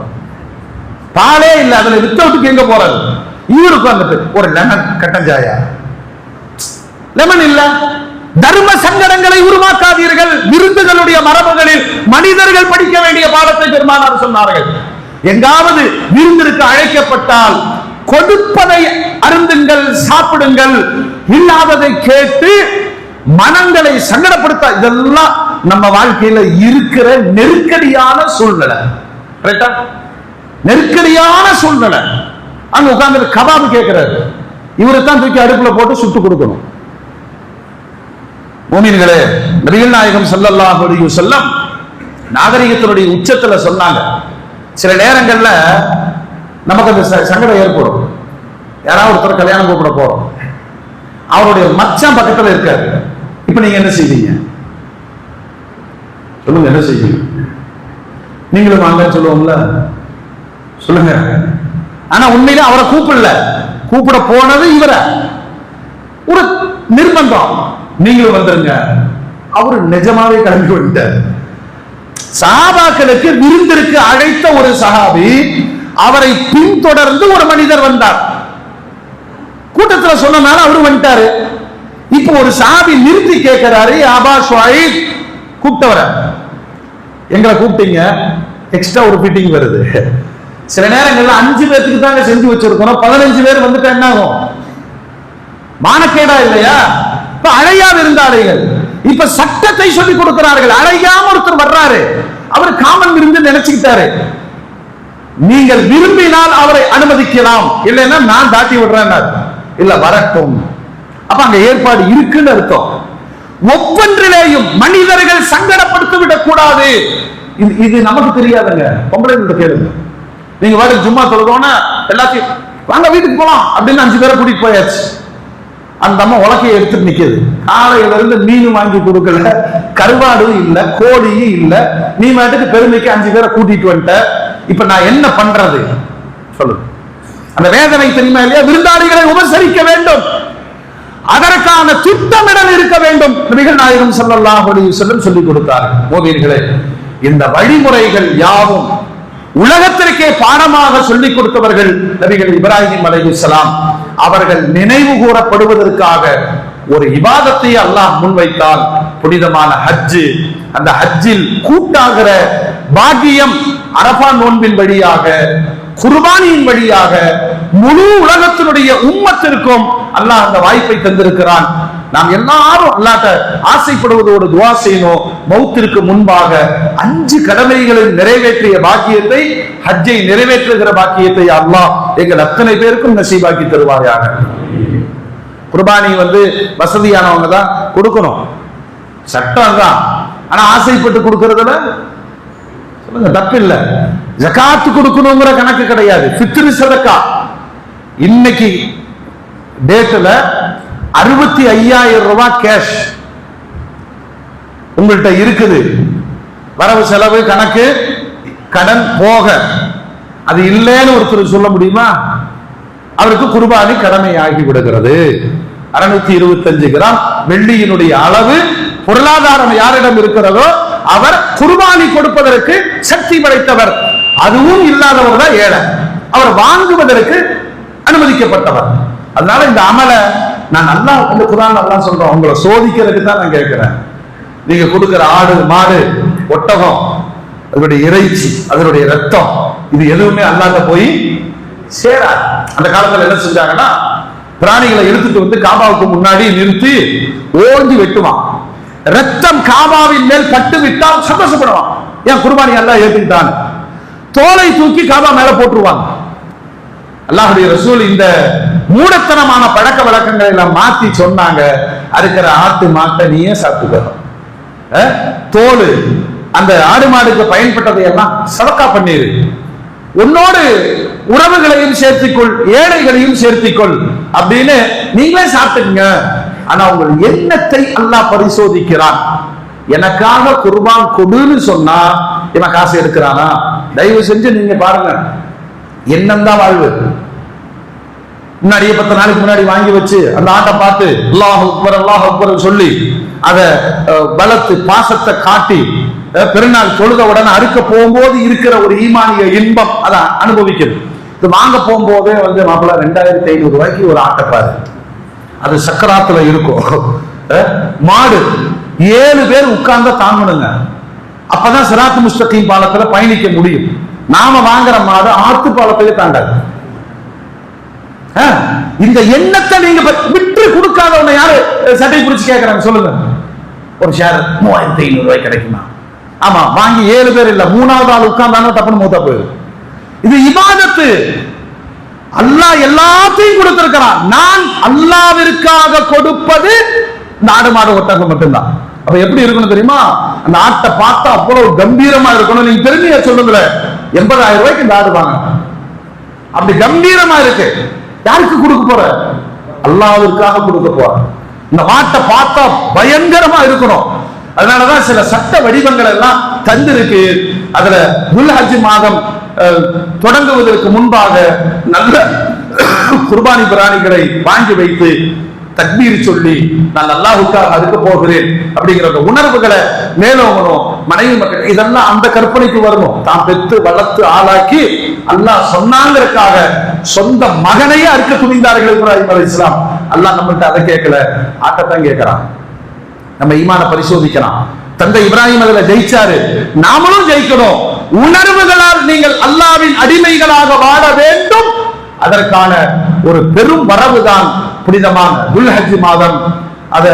பாலே இல்ல, அதுல வித்தவுட்டுக்கு எங்க போறது? இவருக்கு வந்துட்டு ஒரு லெமன் கட்டஞ்சாயா, லெமன் இல்ல. தர்ம சங்கடங்களை உருவாக்காதீர்கள். விருந்துகளுடைய மரபுகளில் மனிதர்கள் படிக்க வேண்டிய பாடத்தை பெருமானார் சொன்னார்கள். எங்காவது விருந்திற்கு அழைக்கப்பட்டால் கொடுப்பதை அருந்துங்கள், சாப்பிடுங்கள். இல்லாததை கேட்டு மனங்களை சங்கடப்படுத்த, இதெல்லாம் நம்ம வாழ்க்கையில இருக்கிற நெருக்கடியான சூழ்நிலை. நெருக்கடியான சூழ்நிலை. அங்க உட்கார்ந்து கபாபு கேட்கிறாரு, இவரை தான் தூக்கி அடுப்புல போட்டு சுட்டு கொடுக்கணும். மூமின்களே, நபிகள் நாயகம் ஸல்லல்லாஹு அலைஹி வஸல்லம் நாகரிகத்தினுடைய உச்சத்துல சொன்னாங்க. சில நேரங்கள்ல நமக்கு அந்த சங்கடம் ஏற்படும். யாராவது ஒருத்தர் கல்யாணம் கூப்பிட போறோம், அவருடைய மச்சான் பக்கத்துல இருக்காரு. இப்ப நீங்க என்ன செய்வீங்க சொல்லுங்க? என்ன செய்வீங்க? நீங்களும் வாங்கன்னு சொல்லுவோம்ல, சொல்லுங்க. ஆனா உண்மையில அவரை கூப்பிடல, கூப்பிட போனது இவரை. ஒரு நிர்பந்தம், நீங்களும் வந்துருங்க. அவரு நிஜமாவே கிளம்பி வந்துட்டார். சஹாபாக்களுக்கு விருந்திற்கு அழைத்த ஒரு சஹாபி, அவரை பின்தொடர்ந்து ஒரு மனிதர் வந்தார். கூட்ட கூட்டத்துல சொன்னனால அவரு வந்துட்டாரு. இப்ப ஒரு சாபி நிறுத்தி கேட்கிறாரு, அபா ஷுஐப் கூப்பிட்டவர, எங்களை கூப்பிட்டீங்க, எக்ஸ்ட்ரா ஒரு மீட்டிங் வருது. சில நேரங்கள்ல 5 பேருக்கு தாங்க செஞ்சு வச்சிருக்கோம், 15 பேர் வந்துட்டா என்ன ஆகும்? மானக்கேடா இல்லையா? இப்ப அழையா விருந்தாளிகள் இப்ப சட்டத்தை சொல்லிக் கொடுக்கிறார்கள். அழையாம ஒருத்தர் வர்றாரு, அவர் காமன் விருந்து நினைச்சுக்கிட்டாரு. நீங்கள் விரும்பினால் அவரை அனுமதிக்கலாம், இல்லைன்னா நான் தாட்டி விடுறேன். இல்ல வரட்டும். அப்ப அங்க ஏற்பாடு இருக்குன்னு அர்த்தம். ஒவ்வொன்றிலேயும் மனிதர்கள் சங்கடப்படுத்தி விடக் கூடாது. இது நமக்கு தெரியாதுங்க. பொம்பளைங்கள்ட்ட கேளுங்க. நீங்க வாடகை சும்மா சொல்றோன்னா எல்லாத்தையும் வாங்க வீட்டுக்கு போலாம் அப்படின்னு 5 பேரை கூட்டிட்டு போயாச்சு. அந்த அம்மா உலக்கையை எடுத்துட்டு நிக்குது. காலையில இருந்து மீன் வாங்கி கொடுக்கல, கருவாடும் இல்ல, கோழியும் இல்ல. நீ மாட்டுக்கு பெருமைக்கு 5 பேரை கூட்டிட்டு வந்துட்ட. இப்ப நான் என்ன பண்றது சொல்லு. அந்த வேதனை தெரியுமா இல்லையா? விருந்தாளிகளை உபசரிக்க வேண்டும், அதற்கான திட்டமிடல் இருக்க வேண்டும். நபிகள் நாயகம் ஸல்லல்லாஹு அலைஹி வஸல்லம் சொல்லிக் கொடுத்தார்கள். மோதீர்களே, இந்த வழிமுறைகள் யாவும் உலகத்திற்கே பாடமாக சொல்லிக் கொடுத்தவர்கள் நபிகள் இப்ராஹிம் அலைஹிஸ்ஸலாம். அவர்கள் நினைவு கூறப்படுவதற்காக ஒரு இபாதத்தை அல்லாஹ் முன்வைத்தால் புனிதமான ஹஜ். அந்த ஹஜ்ஜில் கூட்டாகிற பாக்கியம் அரஃபா நோன்பின் வழியாக, குர்பானியின் வழியாக முழு உலகத்தினுடைய உம்மத்திற்கும் அல்லாஹ் அந்த வாய்ப்பை தந்திருக்கிறான். நாம் எல்லாரும் அல்லாஹ்ட்ட ஆசைப்படுவதோடு துஆ செய்யணும். மௌத்திற்கு முன்பாக 5 கடமைகளை நிறைவேற்றிய பாக்கியத்தை, ஹஜ்ஜை நிறைவேற்றுகிற பாக்கியத்தை அல்லாஹ் எங்கள் அத்தனை பேருக்கும் நசீபாக்கி தருவாயாக. குர்பானி வசதியானவங்க தான் கொடுக்கணும், சட்டம் தான். ஆனா ஆசைப்பட்டு கொடுக்கறதுல சொல்லுங்க தப்பு இல்ல. ஜகாத்து கொடுக்கணுங்கிற கணக்கு கிடையாது. ஃபித்ர் சதக்கா இன்னைக்கு டேட்ல 65,000 ரூபாய் கேஷ் உங்கள்கிட்ட இருக்குது. வரவு செலவு கணக்கு கடன் போக அது இல்லைன்னு ஒருத்தர் சொல்ல முடியுமா? அவருக்கு குர்பானி கடமையாகி விடுகிறது. 625 கிராம் வெள்ளியினுடைய அளவு பொருளாதாரம் யாரிடம் இருக்கிறதோ அவர் குர்பானி கொடுப்பதற்கு சக்தி படைத்தவர். அதுவும் இல்லாதவர் தான் ஏழை, அவர் வாங்குவதற்கு அனுமதிக்கப்பட்டவர். அதனால இந்த அமல நான் நல்லா குர்ஆன் அல்லாஹ் சொல்றோம், உங்களை சோதிக்கிறதுக்கு தான் நான் கேட்கிறேன். நீங்க கொடுக்கிற ஆடு, மாடு, ஒட்டகம், அதனுடைய இறைச்சி, அதனுடைய ரத்தம், இது எதுவுமே அல்லாஹ்ட்ட போய் சேராது. அந்த காலத்துல என்ன செஞ்சாங்கன்னா, பிராணிகளை எடுத்துட்டு காபாவுக்கு முன்னாடி நிறுத்தி ஓஞ்சி வெட்டுவான். ரத்தம் காபாவின் மேல் பட்டு விட்டால் சந்தோஷப்படுவான். ஏன் குர்பானி அல்லாஹ் ஏத்துக்கிட்டான். தோலை தூக்கி காபா மேல போட்டுருவாங்க. அல்லாஹ்வுடைய ரசூல் இந்த மூடத்தனமான பழக்க வழக்கங்களை எல்லாம் மாத்தி சொன்னாங்க. அறுக்கிற ஆட்டு மாட்டை நீயே சாப்பிட்டுக்கணும். தோல் அந்த ஆடு மாடுக்கு பயன்பட்டதை எல்லாம் சதக்கா பண்ணிரு. உன்னோடு உறவுகளையும் சேர்த்துக்கொள், ஏழைகளையும் சேர்த்துக்கொள் அப்படின்னு நீங்களே சாப்பிட்டுங்க. ஆனா உங்கள் எண்ணத்தை அல்லாஹ் பரிசோதிக்கிறான். எனக்காக குர்பான் கொடுன்னு சொன்னா இவன் காசு எடுக்கிறானா? தயவு செஞ்சு நீங்க பாருங்க, எண்ணம் தான் வாழ்வு. முன்னாடியே 10 நாளைக்கு முன்னாடி வாங்கி வச்சு அந்த ஆட்டை பார்த்து அல்லாஹ் அக்பர் அல்லாஹ் அக்பர் சொல்லி அதை பலத்து பாசத்தை காட்டி பெருநாள் தொழுத உடனே அறுக்க போகும்போது இருக்கிற ஒரு ஈமானிய இன்பம் அதை அனுபவிக்கிறது. இது வாங்க போகும்போதே மாப்பிள்ள 2500 ரூபாய்க்கு ஒரு ஆட்டை பாரு, அது சக்கராத்துல இருக்கும். மாடு 7 பேர் உட்கார்ந்தா தாங்கணுங்க, அப்பதான் சிராத்து முஸ்தகீம் பாலத்துல பயணிக்க முடியும். நாம வாங்குற மாடு ஆத்து பாலத்திலே தாண்டாது. இந்த எண்ணத்தை நீங்க விட்டு கொடுக்காதவங்க யாரு சட்டை பிடிச்சு கேட்கறாங்க சொல்லுங்க. ஒரு ஷேர் 3500 ரூபாய் கிடைக்குமா? ஆமா, வாங்கி 7 பேர் இல்ல, 3வது ஆள் உட்கார்ந்தாங்க தப்புன்னு மூத்தா போயிரு. இது இபாதத்து. அல்லாஹ் எல்லாத்தையும் கொடுத்திருக்கிறான். நான் அல்லாஹ்விற்காக கொடுப்பது இந்த ஆடு மாடு ஒட்டகம் மட்டும்தான். அப்ப எப்படி இருக்கணும் தெரியுமா? அந்த ஆட்டை பார்த்தா அவ்வளவு கம்பீரமா இருக்கணும். நீங்க பெருமையா சொல்லுங்களேன், 80,000 ரூபாய்க்கு இந்த ஆடு வாங்க, அப்படி கம்பீரமா இருக்கு. யாருக்கு கொடுக்க போற? அல்லாஹ்விற்காக கொடுக்க போற. இந்த மாட்டை பார்த்தா பயங்கரமா இருக்கணும். அதனாலதான் சில சட்ட வடிவங்கள் எல்லாம் தந்திருக்கு. அதுல துல்ஹஜ் மாதம் தொடங்குவதற்கு முன்பாக நல்ல குர்பானி பிராணிகளை வாங்கி வைத்து தக்பீர் சொல்லி நான் அல்லாஹ்வுக்காக அறுக்க போகிறேன் அப்படிங்கிற உணர்வுகளை மேலோங்கணும். மனைவி மக்கள், இதெல்லாம் அந்த கற்பனைக்கு வரணும். தான் பெற்று வளர்த்து ஆளாக்கி அல்லாஹ் சொன்னாங்கிறதுக்காக சொந்த மகனையே அறுக்க துணிந்தார்கள் இப்ராஹிம் அலைஹிஸ்ஸலாம். அல்லாஹ் நம்மகிட்ட அதை கேட்கல, ஆட்டத்தான் கேட்கிறான். நம்ம ஈமான பரிசோதிக்கலாம். தந்தை இப்ராஹிம் அதுல ஜெயிச்சாரு, நாமளும் ஜெயிக்கணும். உணர்வுகளால் நீங்கள் அல்லாஹ்வின் அடிமைகளாக வாழ வேண்டும். அதற்கான ஒரு பெரும் வரவுதான் புனிதமான துல்ஹஜ் மாதம். அத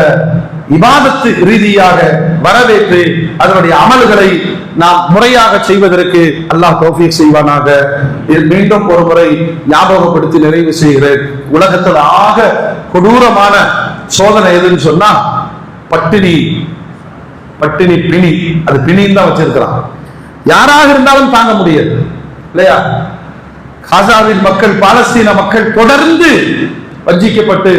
இபாதத்து ரீதியாக வரவேற்று அதனுடைய அமல்களை நாம் முறையாக செய்வதற்கு அல்லாஹ் தௌஃபீக் செய்வானாக. மீண்டும் ஒரு முறை ஞாபகப்படுத்தி நிறைவு செய்கிறேன். உலகத்தில் ஆக கொடூரமான சோதனை எதுன்னு சொன்னா பட்டினி, பிணி. அது பிணின்னு தான் வச்சிருக்கிறான். யாராக இருந்தாலும் தாங்க முடியாது இல்லையா? காசாவின் மக்கள், பாலஸ்தீன மக்கள் தொடர்ந்து வஞ்சிக்கப்பட்டு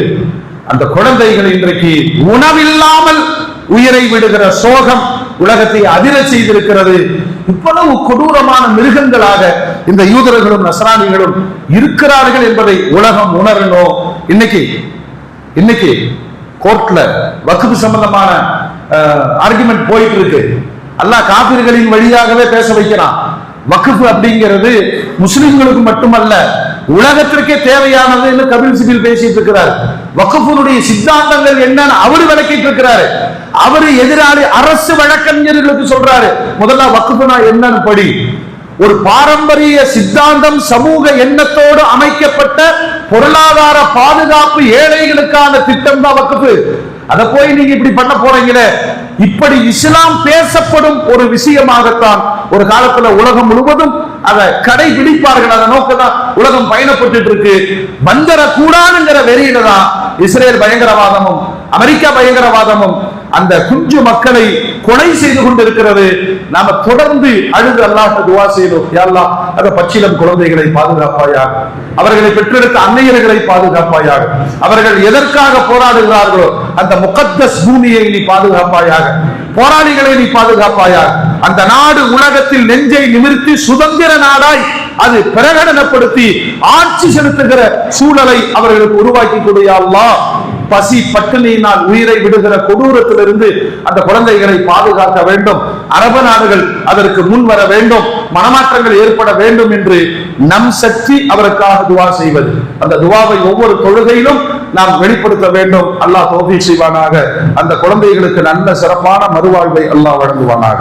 அந்த குழந்தைகள் இன்றைக்கு உணவில்லாமல் உயிரை விடுகிற சோகம் உலகத்தை அதிர செய்திருக்கிறது. இவ்வளவு கொடூரமான மிருகங்களாக இந்த யூதர்களும் நஸ்ரானிகளும் இருக்கிறார்கள் என்பதை உலகம் உணரணும். இன்னைக்கு கோர்ட்ல வக்ஃப் சம்பந்தமான ஆர்குமெண்ட் போயிட்டு இருக்கு. அல்லாஹ் காபிர்களின் வழியாகவே பேச வைக்கிறான். வக்ஃப் அப்படிங்கிறது முஸ்லிம்களுக்கு மட்டுமல்ல, உலகத்திற்கே தேவையானது என்று கபில் சிபில் பேசிட்டு இருக்கிறார். வக்ஃபுடைய சித்தாந்தங்கள் என்னன்னு அவரு விளக்கிட்டு இருக்கிறாரு. அவரு எதிராளி அரசு வழக்கறிஞர்களுக்கு சொல்றாரு, முதல்ல வக்ஃப்னா என்னன்னு படி. ஒரு பாரம்பரிய சித்தாந்தம், சமூக எண்ணத்தோடு அமைக்கப்பட்ட பொருளாதார பாதுகாப்பு ஏழைகளுக்கான திட்டம் தான் வக்ஃப். அதை போய் நீங்க இப்படி பண்ண போறீங்களே, இப்படி இஸ்லாம் பேசப்படும் ஒரு விஷயமாகத்தான் ஒரு காலத்துல உலகம் முழுவதும் அதை கடைபிடிப்பார்கள். அதை நோக்கதான் உலகம் பயணப்பட்டு இருக்கு. வந்துட கூடாதுங்கிற வெறியில தான் இஸ்ரேல் பயங்கரவாதமும் அமெரிக்கா பயங்கரவாதமும் அந்த குஞ்சு மக்களை கொலை செய்து கொண்டிருக்கிறது. நாம தொடர்ந்து அழுது அல்லாஹ் துஆ செய்தோம், யா அல்லாஹ் அந்த பச்சிளம் குழந்தைகளை பாதுகாப்பாயாக, அவர்களை பெற்றெடுத்த அன்னையர்களை பாதுகாப்பாயாக, அவர்கள் எதற்காக போராடுகிறார்களோ அந்த முகத்தஸ் பூமியை நீ பாதுகாப்பாயாக, போராளிகளை நீ பாதுகாப்பாயாக. அந்த நாடு உலகத்தில் நெஞ்சை நிமிர்த்தி சுதந்திர நாடாய் அது பிரகடனப்படுத்தி ஆட்சி செலுத்துகிற சூழலை அவர்களுக்கு உருவாக்கி கொடு யா அல்லாஹ். பசி பட்டினியினால் உயிரை விடுகிற கொடூரத்திலிருந்து அந்த குழந்தைகளை பாதுகாக்க வேண்டும். அரபு நாடுகள் அதற்கு முன் வர வேண்டும், மனமாற்றங்கள் ஏற்பட வேண்டும் என்று நம் சக்தி அவருக்காக துவா செய்வது. அந்த துவாவை ஒவ்வொரு தொழுகையிலும் நாம் வெளிப்படுத்த வேண்டும். அல்லாஹ் தௌஃபீக் செய்வானாக. அந்த குழந்தைகளுக்கு நல்ல சிறப்பான மறுவாழ்வை அல்லாஹ் வழங்குவானாக.